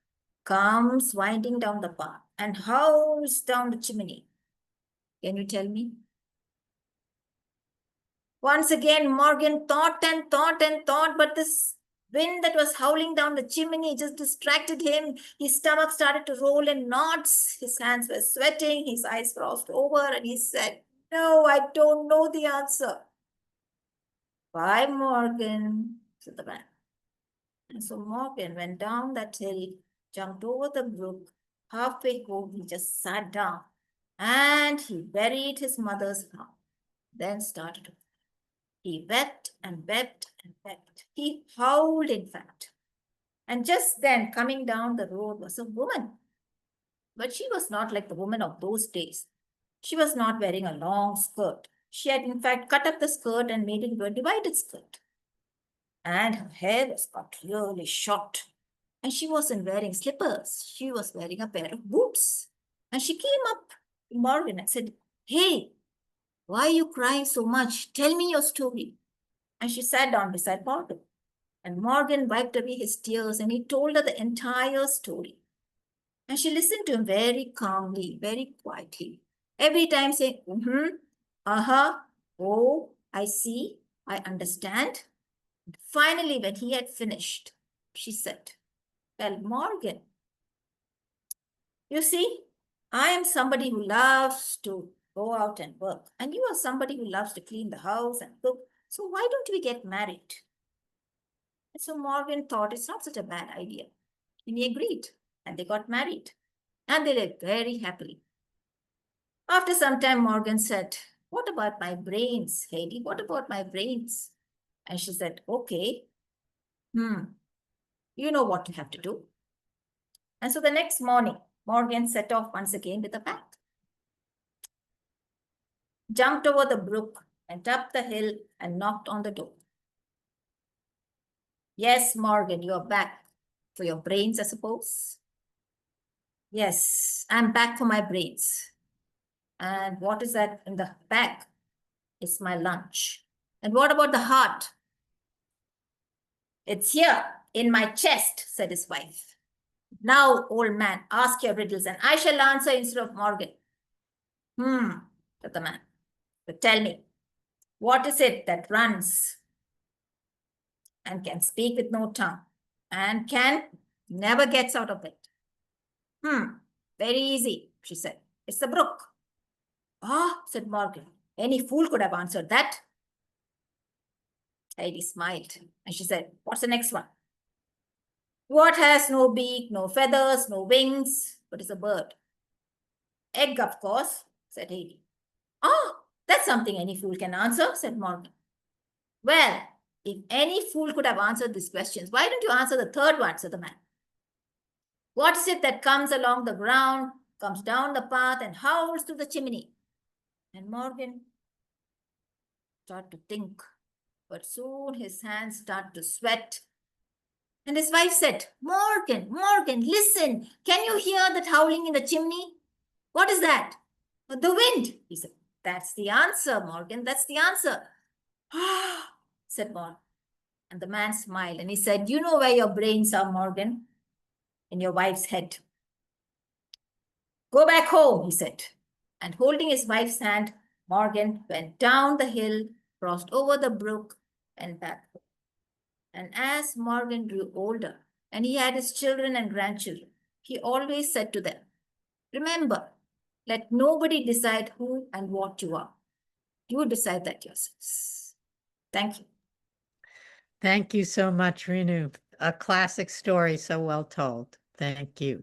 comes winding down the path, and howls down the chimney? Can you tell me? Once again, Morgan thought and thought and thought, but this wind that was howling down the chimney just distracted him. His stomach started to roll in knots. His hands were sweating. His eyes crossed over, and he said, no, I don't know the answer. Bye, Morgan, said the man. And so Morgan went down that hill, jumped over the brook. Halfway home, he just sat down and he buried his mother's heart. Then started to cry. He wept and wept and wept. He howled, in fact. And just then, coming down the road was a woman. But she was not like the woman of those days. She was not wearing a long skirt. She had, in fact, cut up the skirt and made it into a divided skirt. And her hair was cut really short. And she wasn't wearing slippers. She was wearing a pair of boots. And she came up to Morgan and said, hey, why are you crying so much? Tell me your story. And she sat down beside Morgan. And Morgan wiped away his tears and he told her the entire story. And she listened to him very calmly, very quietly. Every time saying, uh-huh, oh, I see, I understand. Finally, when he had finished, she said, well, Morgan, you see, I am somebody who loves to go out and work, and you are somebody who loves to clean the house and cook. So why don't we get married? And so Morgan thought it's not such a bad idea. And he agreed, and they got married. And they lived very happily. After some time, Morgan said, what about my brains, Heidi? What about my brains? And she said, okay, you know what you have to do. And so the next morning, Morgan set off once again with a pack. Jumped over the brook, went up the hill, and knocked on the door. Yes, Morgan, you're back for your brains, I suppose. Yes, I'm back for my brains. And what is that in the bag? It's my lunch. And what about the heart? It's here in my chest, said his wife. Now, old man, ask your riddles and I shall answer instead of Morgan. Said the man. But tell me, What is it that runs and can speak with no tongue and never gets out of it? Very easy, she said. It's the brook. Ah, said Morgan. Any fool could have answered that. Heidi smiled and she said, what's the next one? What has no beak, no feathers, no wings, but is a bird? Egg, of course, said Heidi. Oh, that's something any fool can answer, said Morgan. Well, if any fool could have answered these questions, why don't you answer the third one, said the man. What is it that comes along the ground, comes down the path, and howls through the chimney? And Morgan started to think, but soon his hands started to sweat. And his wife said, Morgan, Morgan, listen. Can you hear that howling in the chimney? What is that? The wind, he said. That's the answer, Morgan. That's the answer. Ah, said Morgan. And the man smiled and he said, you know where your brains are, Morgan? In your wife's head. Go back home, he said. And holding his wife's hand, Morgan went down the hill, crossed over the brook, and back home. And as Morgan grew older and he had his children and grandchildren, he always said to them, remember, let nobody decide who and what you are. You decide that yourselves. Thank you. Thank you so much, Renu. A classic story, so well told. Thank you.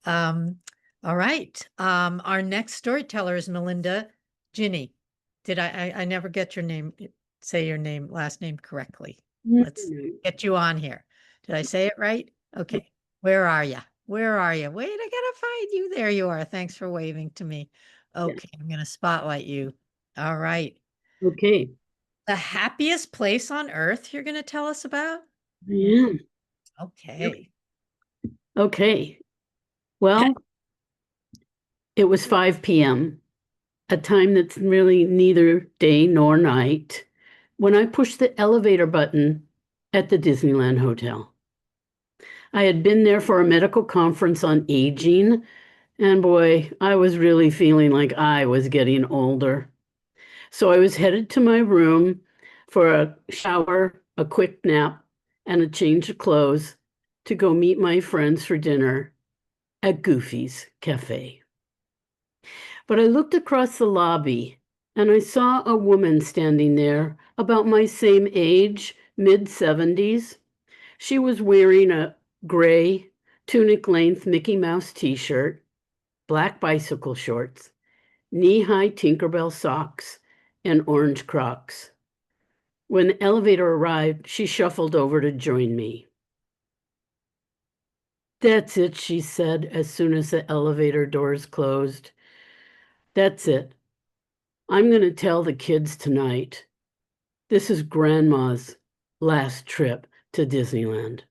All right. Our next storyteller is Melinda Ginny. Did I never get your name, say your name, last name correctly. Let's get you on here. Did I say it right? Okay. Where are you? Where are you? Wait, I gotta find you. There you are. Thanks for waving to me. Okay, I'm gonna spotlight you. All right. Okay. The happiest place on earth you're gonna tell us about? Yeah. Okay. Okay. Well, it was 5 p.m., a time that's really neither day nor night, when I pushed the elevator button at the Disneyland Hotel. I had been there for a medical conference on aging, and boy, I was really feeling like I was getting older. So I was headed to my room for a shower, a quick nap, and a change of clothes to go meet my friends for dinner at Goofy's Cafe. But I looked across the lobby and I saw a woman standing there about my same age, mid-70s. She was wearing a gray tunic-length Mickey Mouse t-shirt, black bicycle shorts, knee-high Tinkerbell socks, and orange Crocs. When the elevator arrived, she shuffled over to join me. That's it, she said as soon as the elevator doors closed. That's it. I'm going to tell the kids tonight. This is Grandma's last trip to Disneyland.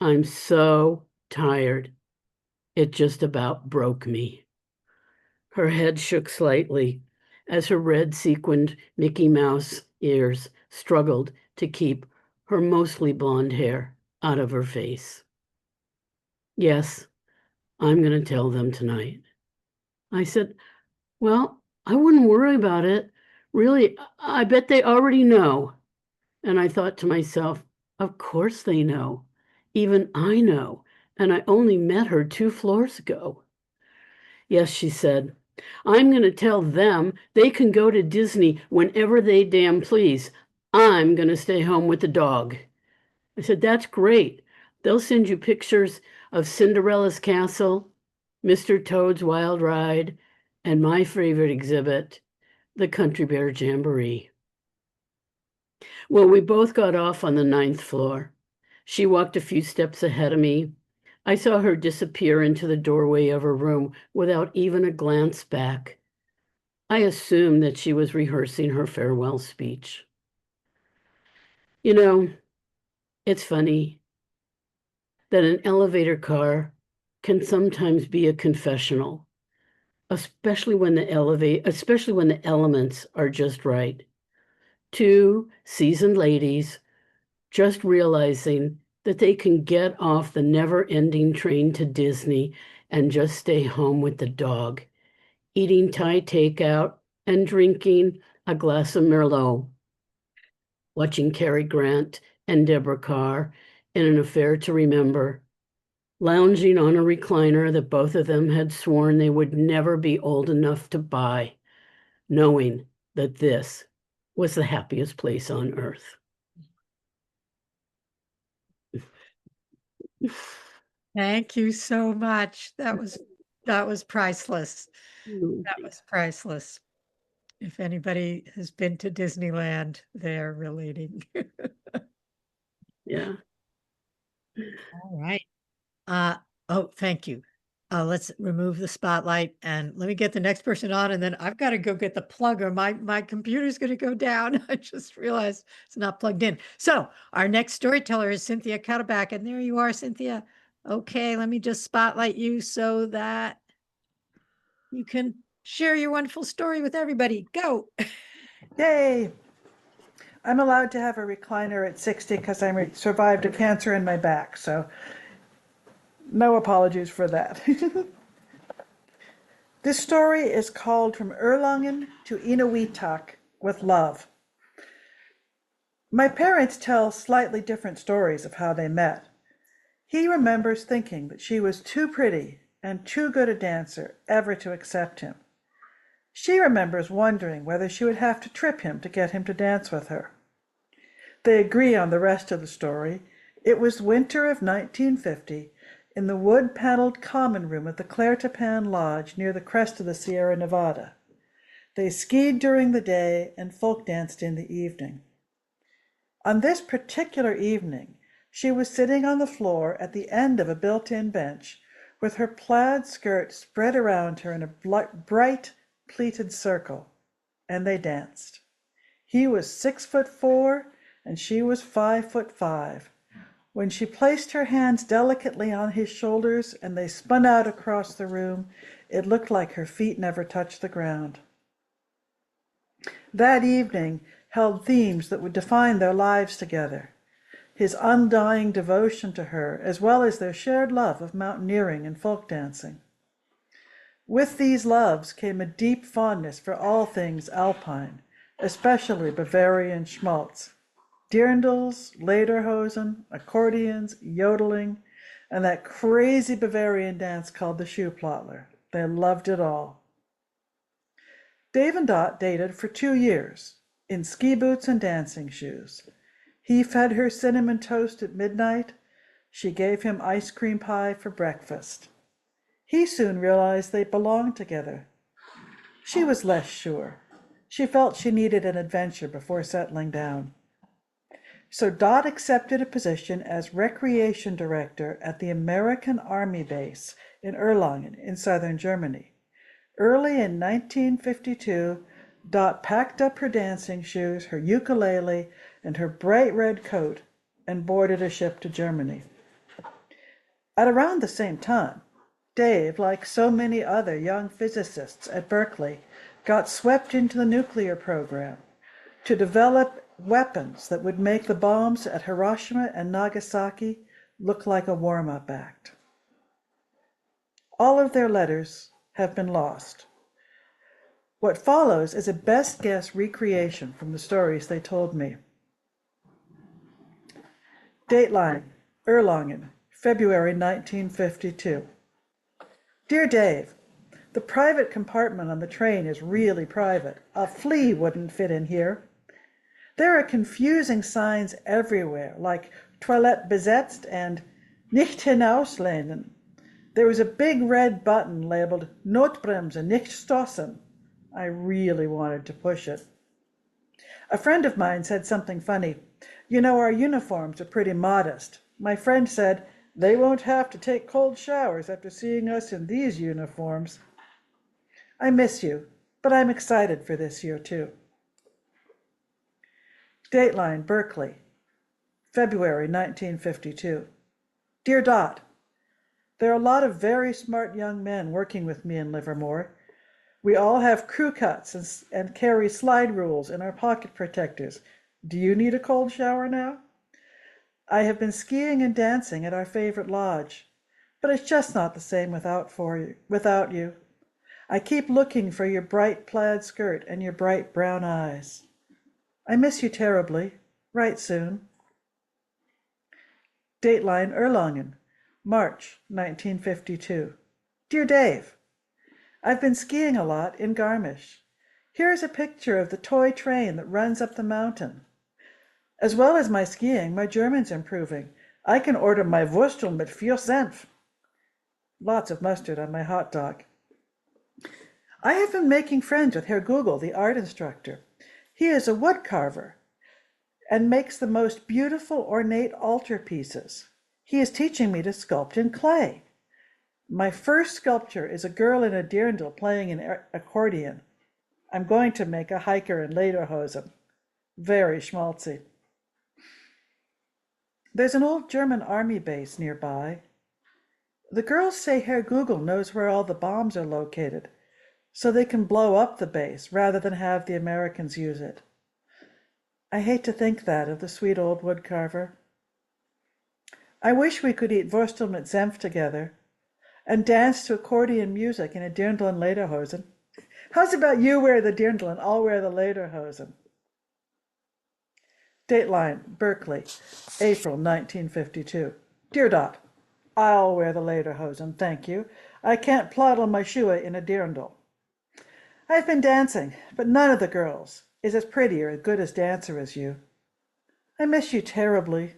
I'm so tired. It just about broke me. Her head shook slightly as her red sequined Mickey Mouse ears struggled to keep her mostly blonde hair out of her face. Yes, I'm going to tell them tonight. I said, well, I wouldn't worry about it. Really, I bet they already know. And I thought to myself, of course they know. Even I know. And I only met her 2 floors ago. Yes, she said, I'm going to tell them they can go to Disney whenever they damn please. I'm going to stay home with the dog. I said, that's great. They'll send you pictures of Cinderella's castle, Mr. Toad's Wild Ride, and my favorite exhibit, the Country Bear Jamboree. Well, we both got off on the 9th floor. She walked a few steps ahead of me. I saw her disappear into the doorway of her room without even a glance back. I assumed that she was rehearsing her farewell speech. You know, it's funny that an elevator car can sometimes be a confessional, especially when the elements are just right. 2 seasoned ladies just realizing that they can get off the never-ending train to Disney and just stay home with the dog, eating Thai takeout and drinking a glass of Merlot, watching Cary Grant and Deborah Carr in An Affair to Remember, lounging on a recliner that both of them had sworn they would never be old enough to buy, knowing that this was the happiest place on earth. Thank you so much. That was priceless. That was priceless. If anybody has been to Disneyland, they're relating. Yeah. All right. Oh, thank you. Let's remove the spotlight and let me get the next person on, and then I've got to go get the plug or my computer's going to go down. I just realized it's not plugged in. So our next storyteller is Cynthia Cutterback, and there you are, Cynthia. Okay, let me just spotlight you so that you can share your wonderful story with everybody. Go. Yay! I'm allowed to have a recliner at 60 because I survived a cancer in my back, so no apologies for that. This story is called From Erlangen to Inuitak with Love. My parents tell slightly different stories of how they met. He remembers thinking that she was too pretty and too good a dancer ever to accept him. She remembers wondering whether she would have to trip him to get him to dance with her. They agree on the rest of the story. It was winter of 1950 in the wood-paneled common room at the Claire Tapan Lodge near the crest of the Sierra Nevada. They skied during the day and folk danced in the evening. On this particular evening, she was sitting on the floor at the end of a built-in bench with her plaid skirt spread around her in a bright pleated circle, and they danced. He was 6'4" and she was 5'5". When she placed her hands delicately on his shoulders and they spun out across the room, it looked like her feet never touched the ground. That evening held themes that would define their lives together: his undying devotion to her, as well as their shared love of mountaineering and folk dancing. With these loves came a deep fondness for all things Alpine, especially Bavarian schmaltz, dirndls, lederhosen, accordions, yodeling, and that crazy Bavarian dance called the Schuhplattler. They loved it all. Dave and Dot dated for 2 years, in ski boots and dancing shoes. He fed her cinnamon toast at midnight. She gave him ice cream pie for breakfast. He soon realized they belonged together. She was less sure. She felt she needed an adventure before settling down. So Dot accepted a position as recreation director at the American Army base in Erlangen in southern Germany. Early in 1952, Dot packed up her dancing shoes, her ukulele, and her bright red coat and boarded a ship to Germany. At around the same time, Dave, like so many other young physicists at Berkeley, got swept into the nuclear program to develop weapons that would make the bombs at Hiroshima and Nagasaki look like a warm-up act. All of their letters have been lost. What follows is a best guess recreation from the stories they told me. Dateline, Erlangen, February 1952. Dear Dave, the private compartment on the train is really private. A flea wouldn't fit in here. There are confusing signs everywhere, like Toilette besetzt and Nicht hinauslehnen. There was a big red button labeled Notbremse nicht stoßen. I really wanted to push it. A friend of mine said something funny. You know, our uniforms are pretty modest. My friend said, they won't have to take cold showers after seeing us in these uniforms. I miss you, but I'm excited for this year too. Dateline, Berkeley, February 1952. Dear Dot, there are a lot of very smart young men working with me in Livermore. We all have crew cuts and carry slide rules in our pocket protectors. Do you need a cold shower now? I have been skiing and dancing at our favorite lodge, but it's just not the same without you. I keep looking for your bright plaid skirt and your bright brown eyes. I miss you terribly. Write soon. Dateline Erlangen, March 1952. Dear Dave, I've been skiing a lot in Garmisch. Here is a picture of the toy train that runs up the mountain. As well as my skiing, my German's improving. I can order my Wurstel mit 4 Senf. Lots of mustard on my hot dog. I have been making friends with Herr Google, the art instructor. He is a wood carver and makes the most beautiful ornate altar pieces. He is teaching me to sculpt in clay. My first sculpture is a girl in a dirndl playing an accordion. I'm going to make a hiker in lederhosen. Very schmaltzy. There's an old German army base nearby. The girls say Herr Google knows where all the bombs are located, so they can blow up the base rather than have the Americans use it. I hate to think that of the sweet old woodcarver. I wish we could eat Wurstel mit Senf together and dance to accordion music in a dirndl and lederhosen. How's about you wear the dirndl and I'll wear the lederhosen? Dateline, Berkeley, April 1952. Dear Dot, I'll wear the lederhosen, thank you. I can't ploddle my shoe in a dirndl. I've been dancing, but none of the girls is as pretty or as good as dancer as you. I miss you terribly.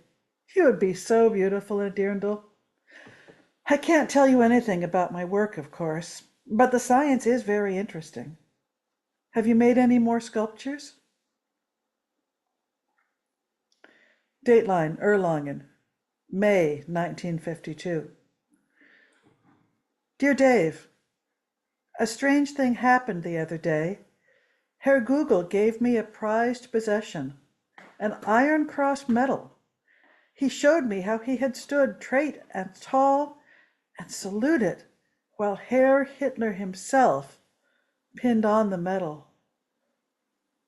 You would be so beautiful in a dirndl. I can't tell you anything about my work, of course, but the science is very interesting. Have you made any more sculptures? Dateline, Erlangen, May 1952. Dear Dave, a strange thing happened the other day. Herr Google gave me a prized possession, an Iron Cross medal. He showed me how he had stood straight and tall and saluted while Herr Hitler himself pinned on the medal.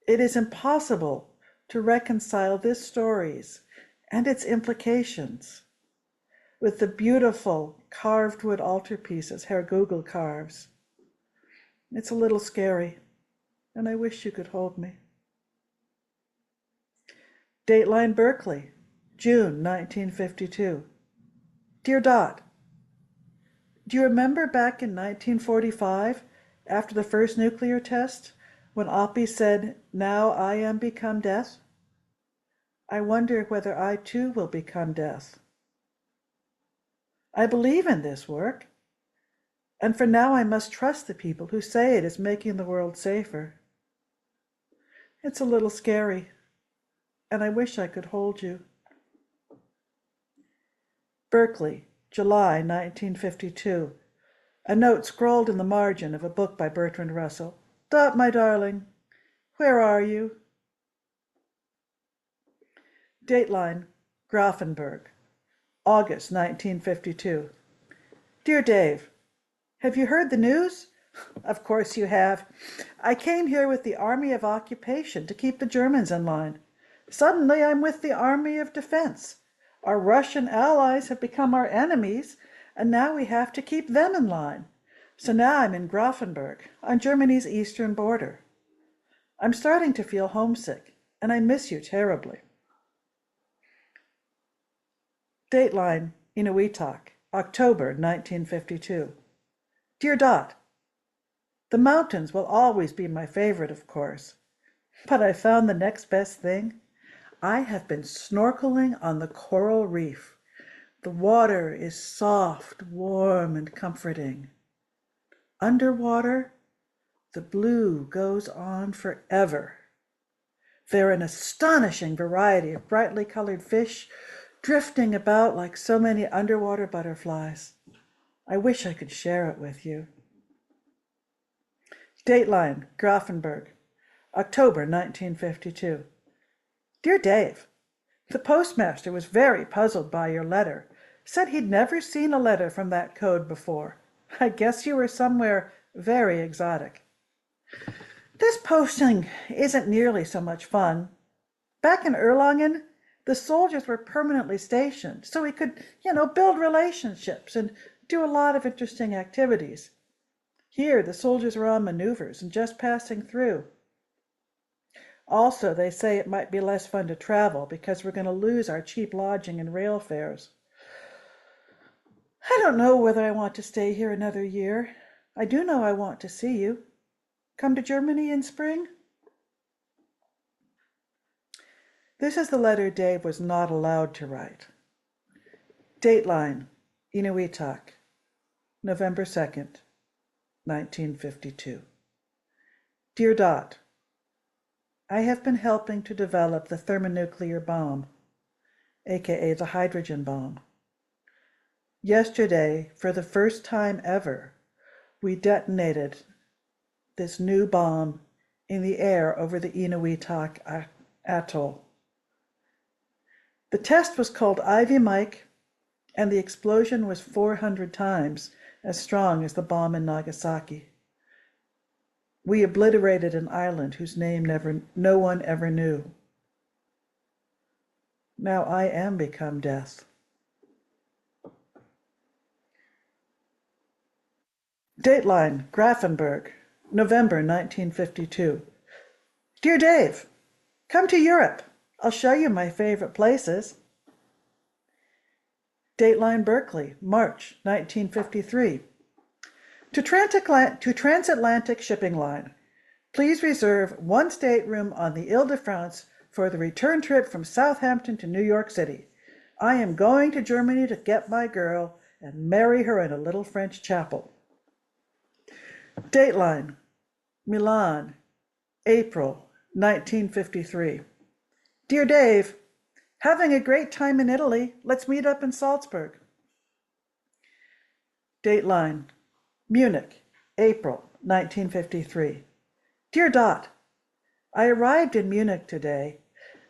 It is impossible to reconcile this stories and its implications with the beautiful carved wood altarpieces Herr Google carves. It's a little scary, and I wish you could hold me. Dateline Berkeley, June 1952. Dear Dot, do you remember back in 1945, after the first nuclear test, when Oppie said, "Now I am become death"? I wonder whether I too will become death. I believe in this work, and for now I must trust the people who say it is making the world safer. It's a little scary, and I wish I could hold you. Berkeley, July 1952. A note scrawled in the margin of a book by Bertrand Russell. Dot, my darling, where are you? Dateline, Grafenberg, August 1952. Dear Dave, have you heard the news? Of course you have. I came here with the Army of Occupation to keep the Germans in line. Suddenly I'm with the Army of Defense. Our Russian allies have become our enemies, and now we have to keep them in line. So now I'm in Grafenberg, on Germany's eastern border. I'm starting to feel homesick, and I miss you terribly. Dateline, Inuitak, October 1952. Dear Dot, the mountains will always be my favorite, of course, but I found the next best thing. I have been snorkeling on the coral reef. The water is soft, warm, and comforting. Underwater, the blue goes on forever. There are an astonishing variety of brightly colored fish drifting about like so many underwater butterflies. I wish I could share it with you. Dateline, Grafenberg, October 1952. Dear Dave, the postmaster was very puzzled by your letter. Said he'd never seen a letter from that code before. I guess you were somewhere very exotic. This posting isn't nearly so much fun. Back in Erlangen, the soldiers were permanently stationed, so we could, build relationships and do a lot of interesting activities. Here, the soldiers are on maneuvers and just passing through. Also, they say it might be less fun to travel because we're going to lose our cheap lodging and rail fares. I don't know whether I want to stay here another year. I do know I want to see you. Come to Germany in spring? This is the letter Dave was not allowed to write. Dateline, Inuitak, November 2nd, 1952. Dear Dot, I have been helping to develop the thermonuclear bomb, aka the hydrogen bomb. Yesterday, for the first time ever, we detonated this new bomb in the air over the Inuitak atoll. The test was called Ivy Mike, and the explosion was 400 times as strong as the bomb in Nagasaki. We obliterated an island whose name no one ever knew. Now I am become death. Dateline, Grafenberg, November 1952. Dear Dave, come to Europe. I'll show you my favorite places. Dateline, Berkeley, March 1953. To Transatlantic Shipping Line, please reserve one stateroom on the Ile-de-France for the return trip from Southampton to New York City. I am going to Germany to get my girl and marry her in a little French chapel. Dateline, Milan, April 1953. Dear Dave, having a great time in Italy. Let's meet up in Salzburg. Dateline, Munich, April 1953. Dear Dot, I arrived in Munich today.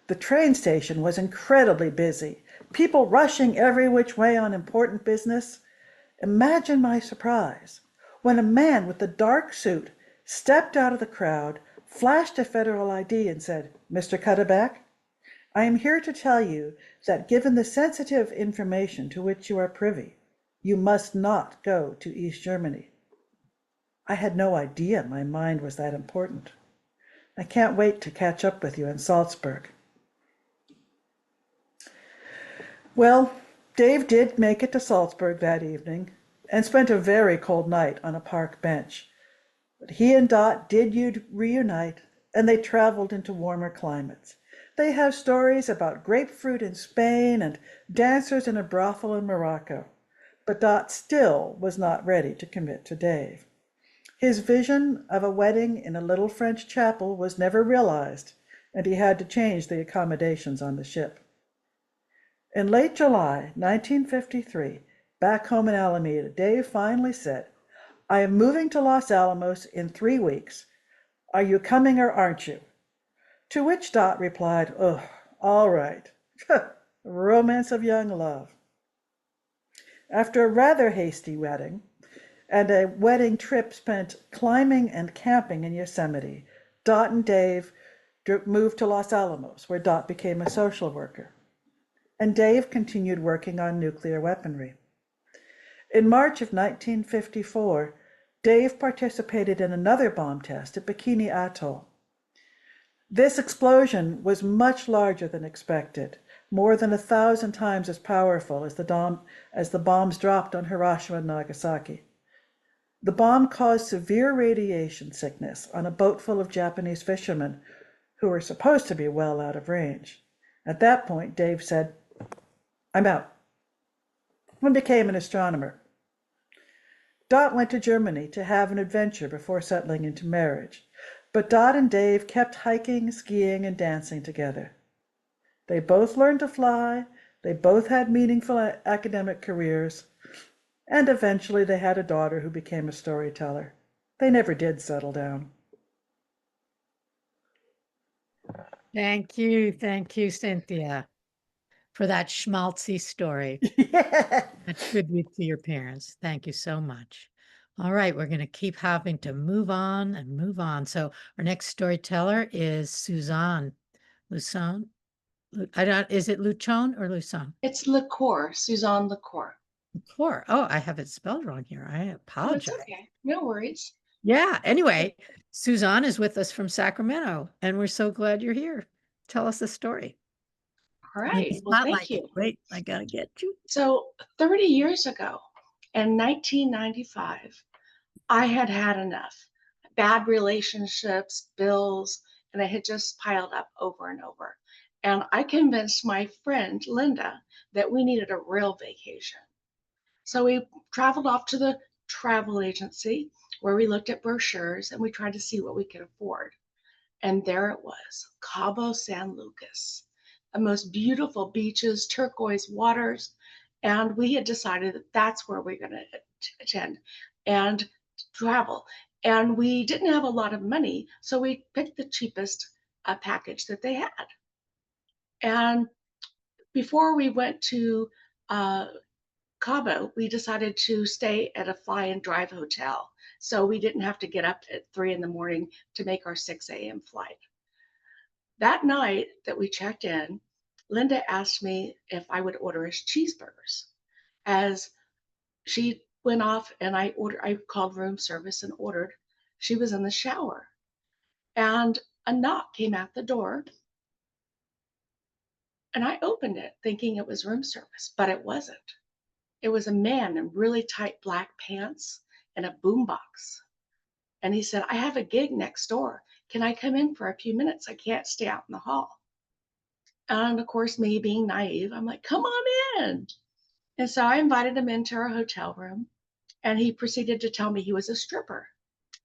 The train station was incredibly busy, people rushing every which way on important business. Imagine my surprise when a man with a dark suit stepped out of the crowd, flashed a federal ID and said, Mr. Cutterback, I am here to tell you that given the sensitive information to which you are privy, you must not go to East Germany. I had no idea my mind was that important. I can't wait to catch up with you in Salzburg. Well, Dave did make it to Salzburg that evening and spent a very cold night on a park bench. But he and Dot did reunite, and they traveled into warmer climates. They have stories about grapefruit in Spain and dancers in a brothel in Morocco. But Dot still was not ready to commit to Dave. His vision of a wedding in a little French chapel was never realized, and he had to change the accommodations on the ship. In late July 1953, back home in Alameda, Dave finally said, I am moving to Los Alamos in 3 weeks. Are you coming or aren't you? To which Dot replied, oh, all right. Romance of young love. After a rather hasty wedding, and a wedding trip spent climbing and camping in Yosemite, Dot and Dave moved to Los Alamos, where Dot became a social worker. And Dave continued working on nuclear weaponry. In March of 1954, Dave participated in another bomb test at Bikini Atoll. This explosion was much larger than expected, more than 1,000 times as powerful as the bombs dropped on Hiroshima and Nagasaki. The bomb caused severe radiation sickness on a boat full of Japanese fishermen who were supposed to be well out of range. At that point, Dave said, I'm out, and became an astronomer. Dot went to Germany to have an adventure before settling into marriage, but Dot and Dave kept hiking, skiing, and dancing together. They both learned to fly, they both had meaningful academic careers, and eventually they had a daughter who became a storyteller. They never did settle down. Thank you, Cynthia, for that schmaltzy story. Yeah. A tribute to your parents. Thank you so much. All right, we're going to keep having to move on and move on. So our next storyteller is Suzanne Luson. Is it Luchon or Luson? It's Liqueur, Suzanne Liqueur. Core. Oh, I have it spelled wrong here. I Oh, it's apologize. okay. No worries. Yeah. Anyway, Suzanne is with us from Sacramento, and we're so glad you're here. Tell us the story. All I'm in the right. Well, thank spotlight. you. Wait, I gotta get you. So 30 years ago, in 1995, I had had enough. Bad relationships, bills, and it had just piled up over and over. And I convinced my friend Linda that we needed a real vacation. So we traveled off to the travel agency where we looked at brochures and we tried to see what we could afford. And there it was, Cabo San Lucas, the most beautiful beaches, turquoise waters. And we had decided that that's where we're going to attend and travel. And we didn't have a lot of money, so we picked the cheapest package that they had. And before we went to uh, Cabo, we decided to stay at a fly and drive hotel. So we didn't have to get up at 3 in the morning to make our 6 a.m. flight. That night that we checked in, Linda asked me if I would order us cheeseburgers. As she went off and I called room service and ordered. She was in the shower. And a knock came at the door. And I opened it thinking it was room service, but it wasn't. It was a man in really tight black pants and a boombox. And he said, I have a gig next door. Can I come in for a few minutes? I can't stay out in the hall. And of course, me being naive, I'm like, come on in. And so I invited him into our hotel room, and he proceeded to tell me he was a stripper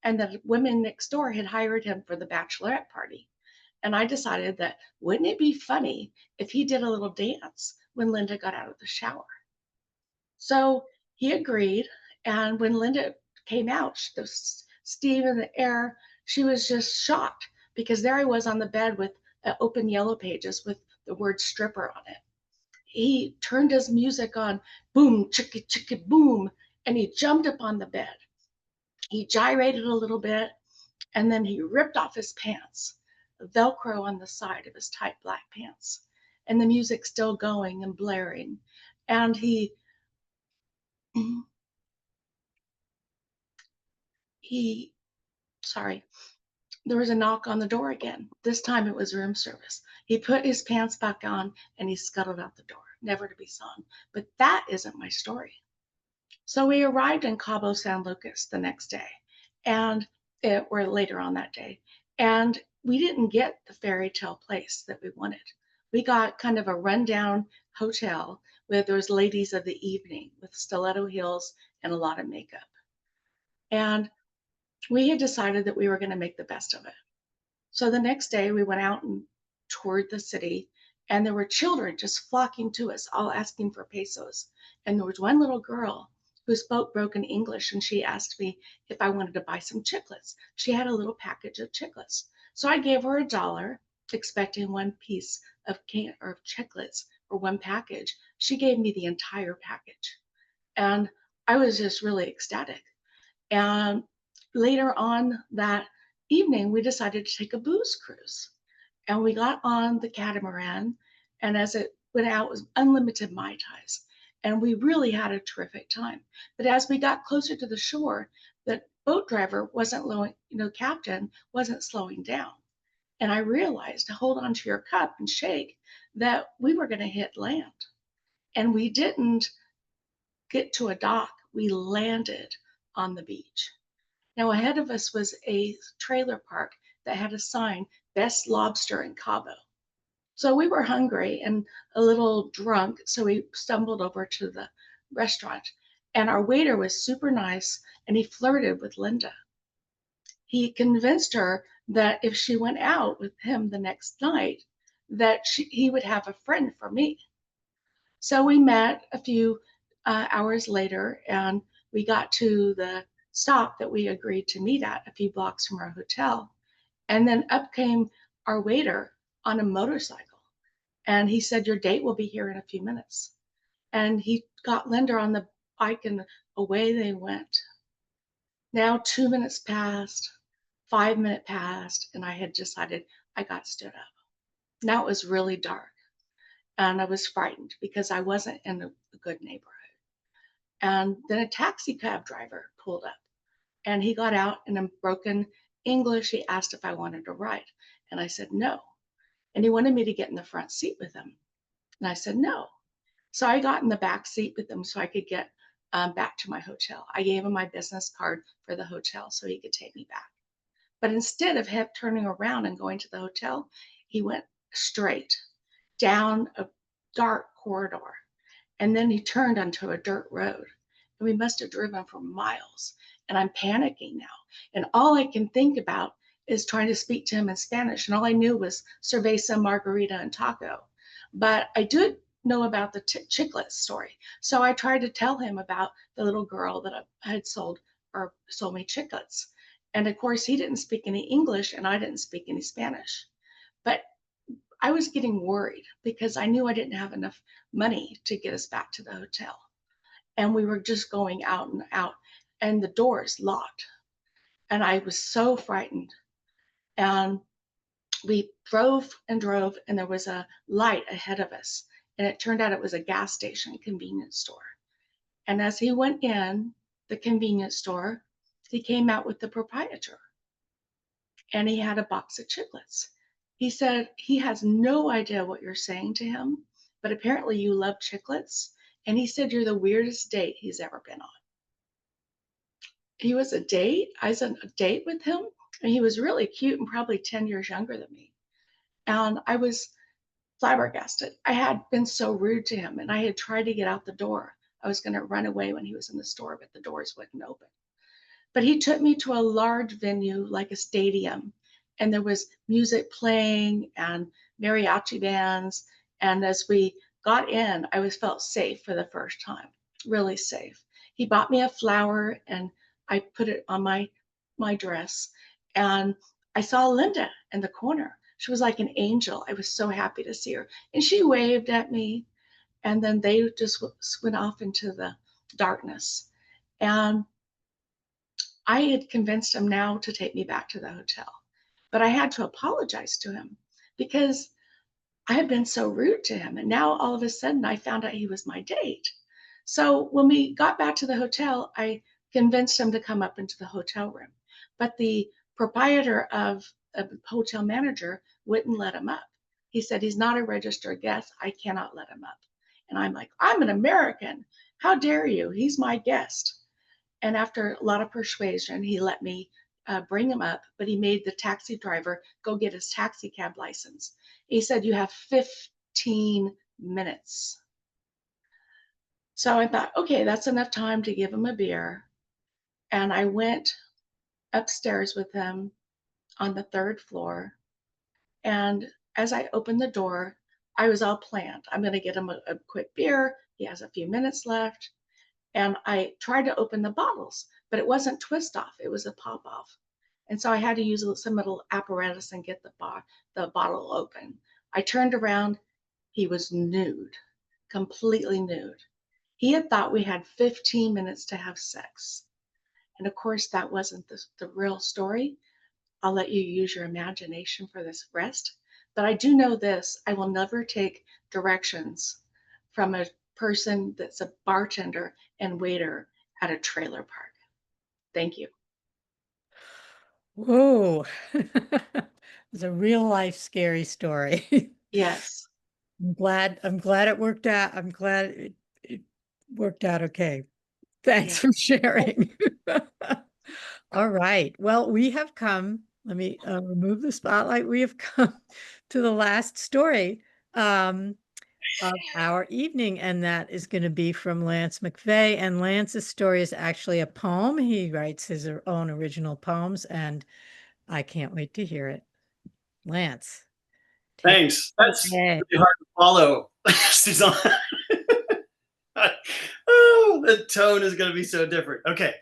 and that women next door had hired him for the bachelorette party. And I decided that wouldn't it be funny if he did a little dance when Linda got out of the shower? So he agreed. And when Linda came out, the steam in the air, she was just shocked because there I was on the bed with open yellow pages with the word stripper on it. He turned his music on, boom, chicka, chicka, boom, and he jumped up on the bed. He gyrated a little bit, and then he ripped off his pants, Velcro on the side of his tight black pants, and the music still going and blaring. And he, sorry, there was a knock on the door again. This time it was room service. He put his pants back on and he scuttled out the door, never to be seen. But that isn't my story. So we arrived in Cabo San Lucas the next day, or later on that day, and we didn't get the fairy tale place that we wanted. We got kind of a rundown hotel where there was ladies of the evening with stiletto heels and a lot of makeup. And we had decided that we were going to make the best of it. So the next day we went out and toured the city, and there were children just flocking to us, all asking for pesos. And there was one little girl who spoke broken English, and she asked me if I wanted to buy some chiclets. She had a little package of chiclets. So I gave her $1, expecting one piece of chiclets or one package. She gave me the entire package. And I was just really ecstatic. And later on that evening, we decided to take a booze cruise. And we got on the catamaran, and as it went out, it was unlimited Mai Tais. And we really had a terrific time. But as we got closer to the shore, the boat driver wasn't captain wasn't slowing down. And I realized to hold on to your cup and shake that we were going to hit land. And we didn't get to a dock, we landed on the beach. Now, ahead of us was a trailer park that had a sign, Best Lobster in Cabo. So we were hungry and a little drunk, so we stumbled over to the restaurant. And our waiter was super nice, and he flirted with Linda. He convinced her that if she went out with him the next night, that he would have a friend for me. So we met a few hours later, and we got to the stop that we agreed to meet at a few blocks from our hotel. And then up came our waiter on a motorcycle. And he said, your date will be here in a few minutes. And he got Linda on the bike, and away they went. Now 2 minutes passed, 5 minutes passed, and I had decided I got stood up. Now it was really dark. And I was frightened because I wasn't in a good neighborhood. And then a taxi cab driver pulled up, and he got out, and in broken English, he asked if I wanted to ride. And I said no. And he wanted me to get in the front seat with him. And I said no. So I got in the back seat with him so I could get back to my hotel. I gave him my business card for the hotel so he could take me back. But instead of him turning around and going to the hotel, he went straight down a dark corridor. And then he turned onto a dirt road. And we must have driven for miles. And I'm panicking now. And all I can think about is trying to speak to him in Spanish. And all I knew was cerveza, margarita, and taco. But I did know about the chiclet story. So I tried to tell him about the little girl that I had sold me chiclets. And of course, he didn't speak any English and I didn't speak any Spanish. But I was getting worried because I knew I didn't have enough money to get us back to the hotel. And we were just going out and out, and the doors locked. And I was so frightened. And we drove and drove, and there was a light ahead of us. And it turned out it was a gas station convenience store. And as he went in the convenience store, he came out with the proprietor. And he had a box of chiclets. He said he has no idea what you're saying to him, but apparently you love chiclets. And he said you're the weirdest date he's ever been on. He was a date. I was on a date with him, and he was really cute and probably 10 years younger than me. And I was flabbergasted. I had been so rude to him, and I had tried to get out the door. I was going to run away when he was in the store, but the doors wouldn't open. But he took me to a large venue like a stadium, and there was music playing and mariachi bands. And as we got in, I felt safe for the first time, really safe. He bought me a flower, and I put it on my dress. And I saw Linda in the corner. She was like an angel. I was so happy to see her. And she waved at me. And then they just went off into the darkness. And I had convinced him now to take me back to the hotel. But I had to apologize to him because I had been so rude to him. And now all of a sudden I found out he was my date. So when we got back to the hotel, I convinced him to come up into the hotel room. But the proprietor of a hotel manager wouldn't let him up. He said, he's not a registered guest. I cannot let him up. And I'm like, I'm an American. How dare you? He's my guest. And after a lot of persuasion, he let me bring him up, but he made the taxi driver go get his taxi cab license. He said, you have 15 minutes. So I thought, okay, that's enough time to give him a beer. And I went upstairs with him on the 3rd floor. And as I opened the door, I was all planned. I'm going to get him a quick beer. He has a few minutes left. And I tried to open the bottles, but it wasn't twist off. It was a pop off. And so I had to use some little apparatus and get the bottle open. I turned around. He was nude, completely nude. He had thought we had 15 minutes to have sex. And of course, that wasn't the real story. I'll let you use your imagination for this rest. But I do know this, I will never take directions from a person that's a bartender and waiter at a trailer park. Thank you. Whoa. It's a real life scary story. Yes. I'm glad it worked out. I'm glad it worked out okay. Thanks Yeah. for sharing. All right. Well, we have come, let me remove the spotlight. We have come to the last story of our evening, and that is going to be from Lance McVeigh. And Lance's story is actually a poem. He writes his own original poems, and I can't wait to hear it. Lance. Thanks. That's away. really hard to follow, Suzanne. Oh, the tone is going to be so different. Okay.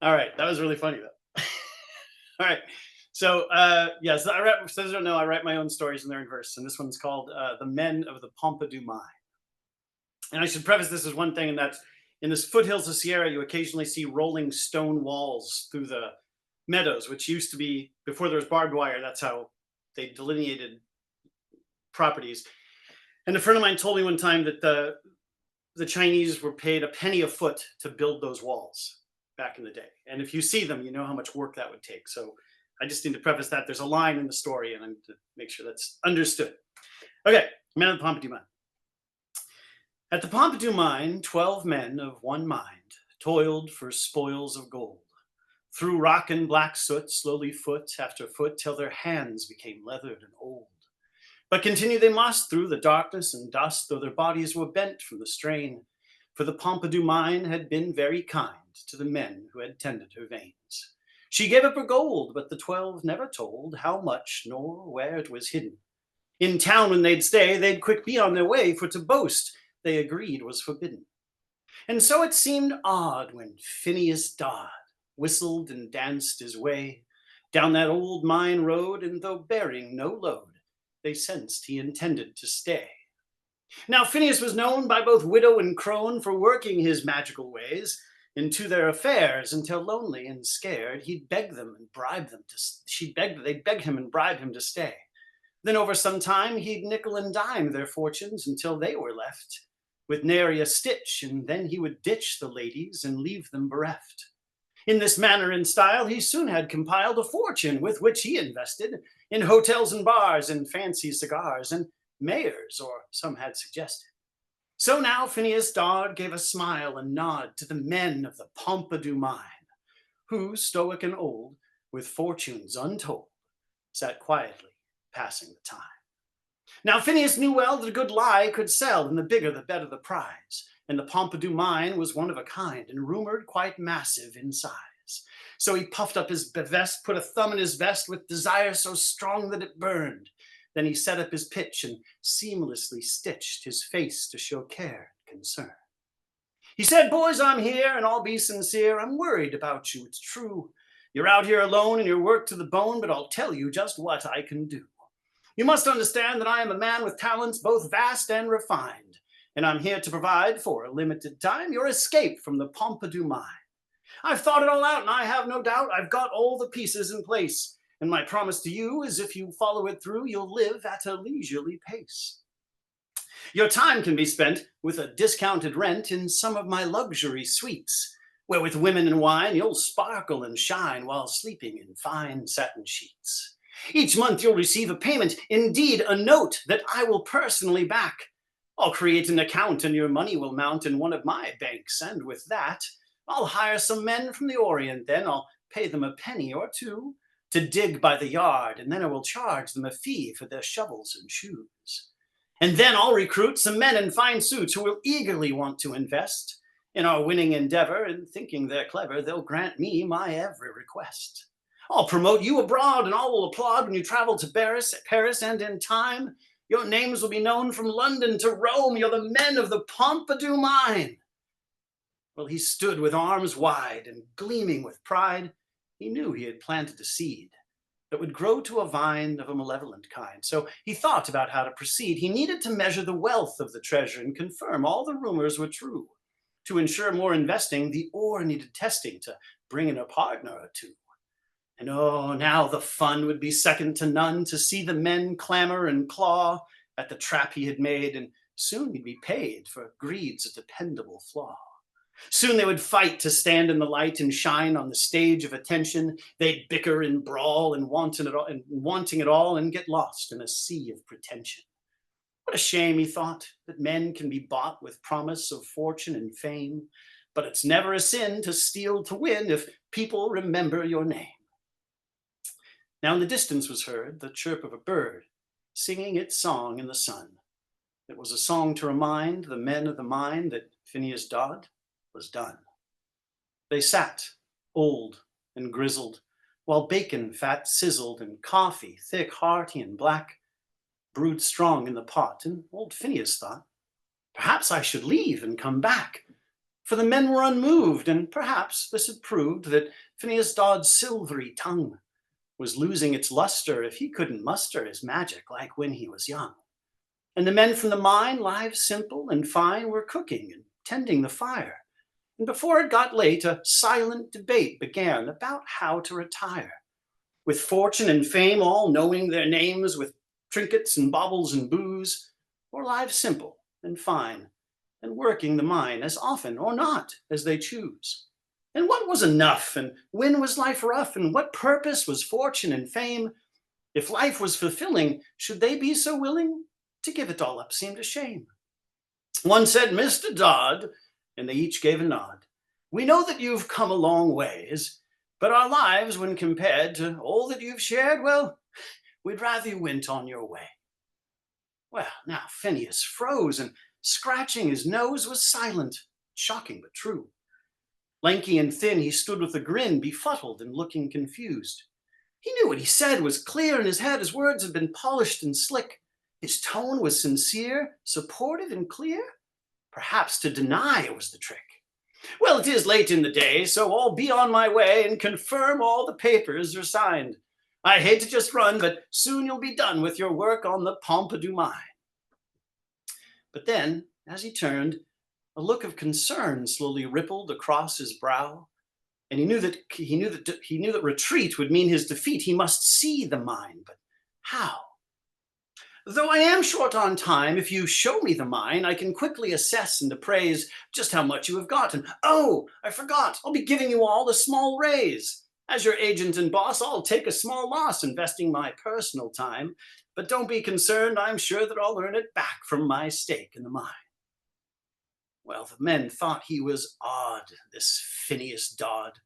All right. That was really funny, though. All right. So, yes, so those who don't know, I write my own stories and they're in verse. And this one's called The Men of the Pompidou Mine. And I should preface this as one thing, and that's in the foothills of Sierra, you occasionally see rolling stone walls through the meadows, which used to be, before there was barbed wire, that's how they delineated properties. And a friend of mine told me one time that the Chinese were paid a penny a foot to build those walls back in the day. And if you see them, you know how much work that would take. So I just need to preface that. There's a line in the story, and I need to make sure that's understood. Okay, Men of the Pompidou Mine. At the Pompidou Mine, 12 men of one mind toiled for spoils of gold. Through rock and black soot, slowly foot after foot, till their hands became leathered and old. But continue they must through the darkness and dust, though their bodies were bent from the strain. For the Pompidou Mine had been very kind to the men who had tended her veins. She gave up her gold, but the 12 never told how much nor where it was hidden. In town when they'd stay, they'd quick be on their way, for to boast they agreed was forbidden. And so it seemed odd when Phineas Dodd whistled and danced his way down that old mine road, and though bearing no load, they sensed he intended to stay. Now Phineas was known by both widow and crone for working his magical ways into their affairs, until lonely and scared, he'd beg them and bribe them they'd beg him and bribe him to stay. Then over some time he'd nickel and dime their fortunes until they were left with nary a stitch, and then he would ditch the ladies and leave them bereft. In this manner and style he soon had compiled a fortune, with which he invested in hotels and bars and fancy cigars and mayors, or some had suggested. So now Phineas Dodd gave a smile and nod to the men of the Pompidou Mine, who, stoic and old, with fortunes untold, sat quietly passing the time. Now Phineas knew well that a good lie could sell, and the bigger the better the prize. And the Pompidou Mine was one of a kind, and rumored quite massive in size. So he puffed up his vest, put a thumb in his vest with desire so strong that it burned. Then he set up his pitch and seamlessly stitched his face to show care and concern. He said, "Boys, I'm here, and I'll be sincere. I'm worried about you, it's true. You're out here alone and you're worked to the bone, but I'll tell you just what I can do. You must understand that I am a man with talents both vast and refined, and I'm here to provide, for a limited time, your escape from the Pompidou Mine. I've thought it all out, and I have no doubt I've got all the pieces in place, and my promise to you is if you follow it through, you'll live at a leisurely pace. Your time can be spent with a discounted rent in some of my luxury suites, where with women and wine you'll sparkle and shine while sleeping in fine satin sheets. Each month you'll receive a payment, indeed a note that I will personally back. I'll create an account and your money will mount in one of my banks, and with that, I'll hire some men from the Orient. Then I'll pay them a penny or two to dig by the yard, and then I will charge them a fee for their shovels and shoes. And then I'll recruit some men in fine suits who will eagerly want to invest in our winning endeavor, and thinking they're clever, they'll grant me my every request. I'll promote you abroad, and all will applaud when you travel to Paris, and in time, your names will be known from London to Rome. You're the men of the Pompidou Mine." Well, he stood with arms wide and gleaming with pride. He knew he had planted a seed that would grow to a vine of a malevolent kind. So he thought about how to proceed. He needed to measure the wealth of the treasure and confirm all the rumors were true. To ensure more investing, the ore needed testing to bring in a partner or two. And oh, now the fun would be second to none, to see the men clamor and claw at the trap he had made, and soon he'd be paid, for greed's a dependable flaw. Soon they would fight to stand in the light and shine on the stage of attention. They'd bicker and brawl and wanting it all, and get lost in a sea of pretension. What a shame, he thought, that men can be bought with promise of fortune and fame, but it's never a sin to steal to win if people remember your name. Now in the distance was heard the chirp of a bird, singing its song in the sun. It was a song to remind the men of the mine that Phineas Dodd was done. They sat, old and grizzled, while bacon fat sizzled, and coffee, thick, hearty, and black, brewed strong in the pot. And old Phineas thought, perhaps I should leave and come back. For the men were unmoved, and perhaps this had proved that Phineas Dodd's silvery tongue was losing its luster if he couldn't muster his magic like when he was young. And the men from the mine, lives simple and fine, were cooking and tending the fire. And before it got late, a silent debate began about how to retire. With fortune and fame all knowing their names, with trinkets and baubles and booze, or lives simple and fine, and working the mine as often or not as they choose. And what was enough, and when was life rough, and what purpose was fortune and fame? If life was fulfilling, should they be so willing? To give it all up seemed a shame. One said, "Mr. Dodd," and they each gave a nod. "We know that you've come a long ways, but our lives, when compared to all that you've shared, well, we'd rather you went on your way." Well, now Phineas froze, and scratching his nose was silent. Shocking, but true. Lanky and thin, he stood with a grin, befuddled and looking confused. He knew what he said was clear in his head. His words had been polished and slick. His tone was sincere, supportive, and clear. Perhaps to deny was the trick. "Well, it is late in the day, so I'll be on my way and confirm all the papers are signed. I hate to just run, but soon you'll be done with your work on the Pompidou mine." But then, as he turned, a look of concern slowly rippled across his brow, and he knew that retreat would mean his defeat. He must see the mine, but how? "Though I am short on time, if you show me the mine, I can quickly assess and appraise just how much you have got. And oh, I forgot, I'll be giving you all a small raise. As your agent and boss, I'll take a small loss investing my personal time, but don't be concerned, I'm sure that I'll earn it back from my stake in the mine." Well, the men thought he was odd, this Phineas Dodd,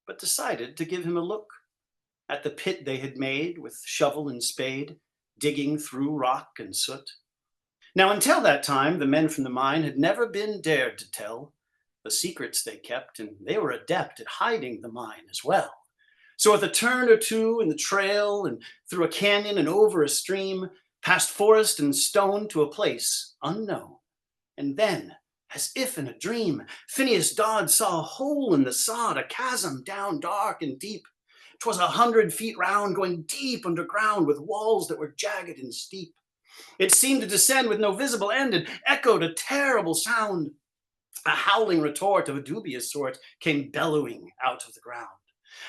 but decided to give him a look at the pit they had made with shovel and spade, digging through rock and soot. Now, until that time, the men from the mine had never been dared to tell the secrets they kept, and they were adept at hiding the mine as well. So with a turn or two in the trail and through a canyon and over a stream, past forest and stone to a place unknown. And then, as if in a dream, Phineas Dodd saw a hole in the sod, a chasm down dark and deep. 'Twas 100 feet round, going deep underground, with walls that were jagged and steep. It seemed to descend with no visible end, and echoed a terrible sound. A howling retort of a dubious sort came bellowing out of the ground,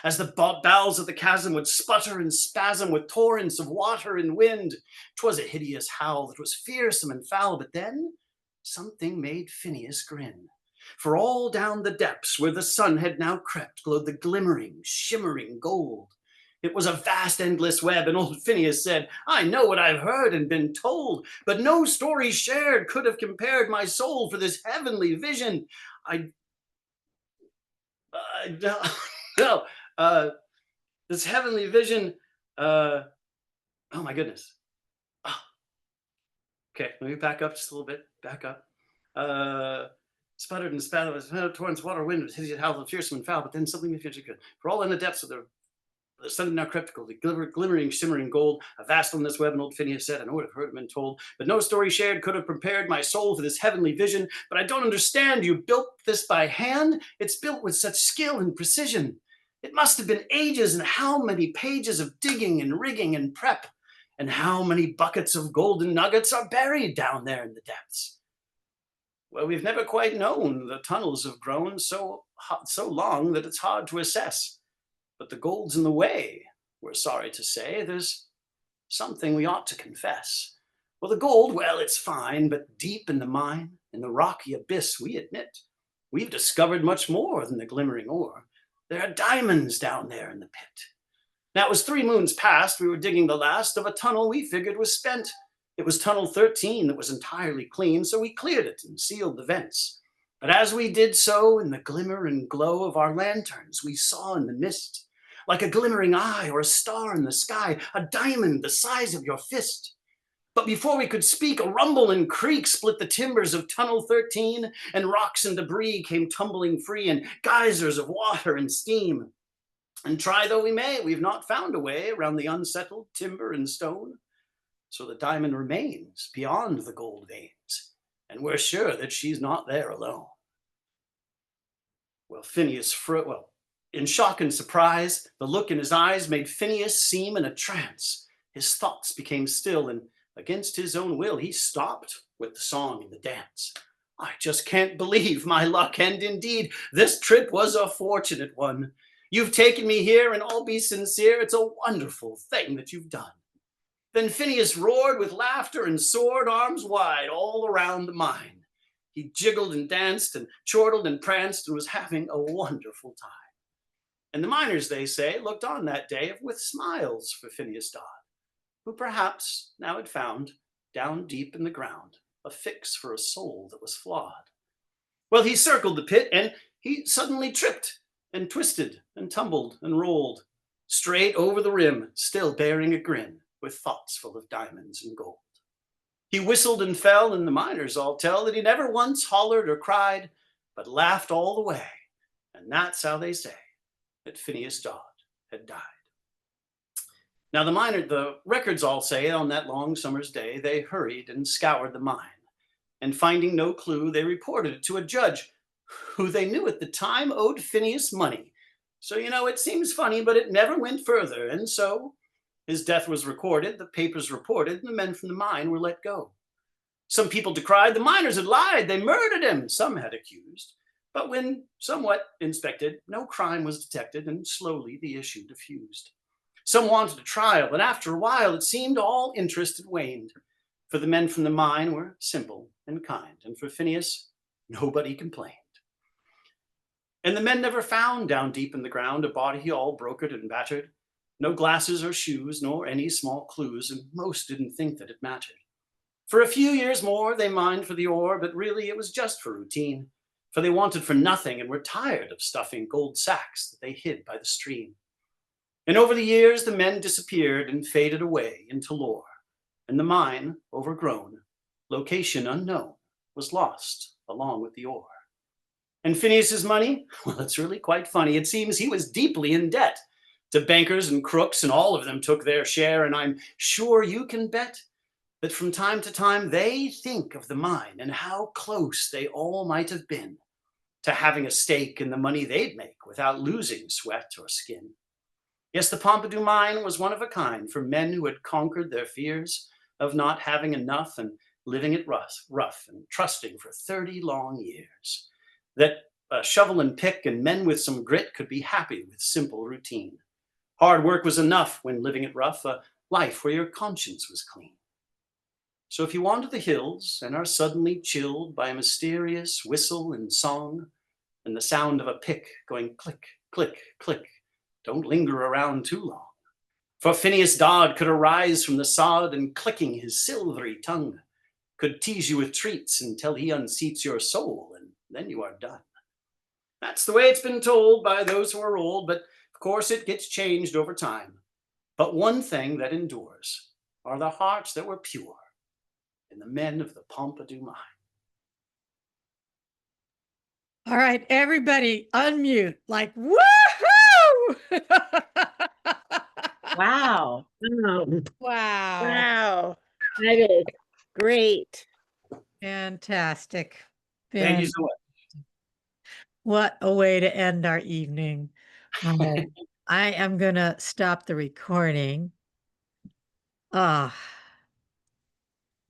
as the bowels of the chasm would sputter and spasm with torrents of water and wind. 'Twas a hideous howl that was fearsome and foul, but then something made Phineas grin. For all down the depths where the sun had now crept glowed the glimmering, shimmering gold. It was a vast, endless web, and old Phineas said, "I know what I've heard and been told, but no story shared could have compared my soul for this heavenly vision. No, this heavenly vision, oh my goodness. Oh, okay, let me back up just a little bit, back up. Sputtered and spattered towards water, wind, was hideous howl, fearsome and foul, but then something made good. For all in the depths of the sun now cryptical, the glimmering, shimmering gold, a vast endless web, and old Phineas said, "I know what I've heard and been told, but no story shared could have prepared my soul for this heavenly vision. But I don't understand. You built this by hand? It's built with such skill and precision. It must have been ages, and how many pages of digging and rigging and prep, and how many buckets of golden nuggets are buried down there in the depths?" Well, we've never quite known. The tunnels have grown so long that it's hard to assess. But the gold's in the way, we're sorry to say. There's something we ought to confess. Well, the gold, well, it's fine, but deep in the mine, in the rocky abyss, we admit, we've discovered much more than the glimmering ore. There are diamonds down there in the pit. Now, it was 3 moons past, we were digging the last of a tunnel we figured was spent. It was tunnel 13 that was entirely clean, so we cleared it and sealed the vents. But as we did so, in the glimmer and glow of our lanterns, we saw in the mist, like a glimmering eye or a star in the sky, a diamond the size of your fist. But before we could speak, a rumble and creak split the timbers of tunnel 13, and rocks and debris came tumbling free, and geysers of water and steam. And try though we may, we've not found a way around the unsettled timber and stone. So the diamond remains beyond the gold veins, and we're sure that she's not there alone. Well, in shock and surprise, the look in his eyes made Phineas seem in a trance. His thoughts became still, and against his own will, he stopped with the song and the dance. "I just can't believe my luck, and indeed, this trip was a fortunate one. You've taken me here, and I'll be sincere, it's a wonderful thing that you've done." Then Phineas roared with laughter and soared arms wide all around the mine. He jiggled and danced and chortled and pranced and was having a wonderful time. And the miners, they say, looked on that day with smiles for Phineas Dodd, who perhaps now had found, down deep in the ground, a fix for a soul that was flawed. Well, he circled the pit, and he suddenly tripped and twisted and tumbled and rolled straight over the rim, still bearing a grin with thoughts full of diamonds and gold. He whistled and fell, and the miners all tell that he never once hollered or cried, but laughed all the way. And that's how they say that Phineas Dodd had died. Now the records all say on that long summer's day, they hurried and scoured the mine, and finding no clue, they reported it to a judge who they knew at the time owed Phineas money. So, it seems funny, but it never went further. And so his death was recorded, the papers reported, and the men from the mine were let go. Some people decried the miners had lied, they murdered him, some had accused. But when somewhat inspected, no crime was detected, and slowly the issue diffused. Some wanted a trial, but after a while it seemed all interest had waned. For the men from the mine were simple and kind, and for Phineas, nobody complained. And the men never found down deep in the ground a body all brokered and battered, no glasses or shoes, nor any small clues, and most didn't think that it mattered. For a few years more they mined for the ore, but really it was just for routine, for they wanted for nothing and were tired of stuffing gold sacks that they hid by the stream. And over the years the men disappeared and faded away into lore, and the mine, overgrown, location unknown, was lost along with the ore. And Phineas's money? Well, it's really quite funny. It seems he was deeply in debt to bankers and crooks, and all of them took their share, and I'm sure you can bet that from time to time they think of the mine and how close they all might have been to having a stake in the money they'd make without losing sweat or skin. Yes, the Pompidou mine was one of a kind for men who had conquered their fears of not having enough and living it rough and trusting for 30 long years that a shovel and pick and men with some grit could be happy with simple routine. Hard work was enough when living it rough, a life where your conscience was clean. So if you wander the hills and are suddenly chilled by a mysterious whistle and song and the sound of a pick going click, click, click, don't linger around too long. For Phineas Dodd could arise from the sod and clicking his silvery tongue could tease you with treats until he unseats your soul, and then you are done. That's the way it's been told by those who are old, but of course it gets changed over time. But one thing that endures are the hearts that were pure in the men of the Pompidou mine. All right, everybody unmute, like, woohoo! Wow. Wow. Wow. That is great. Fantastic. Thank you so much. What a way to end our evening. I am going to stop the recording.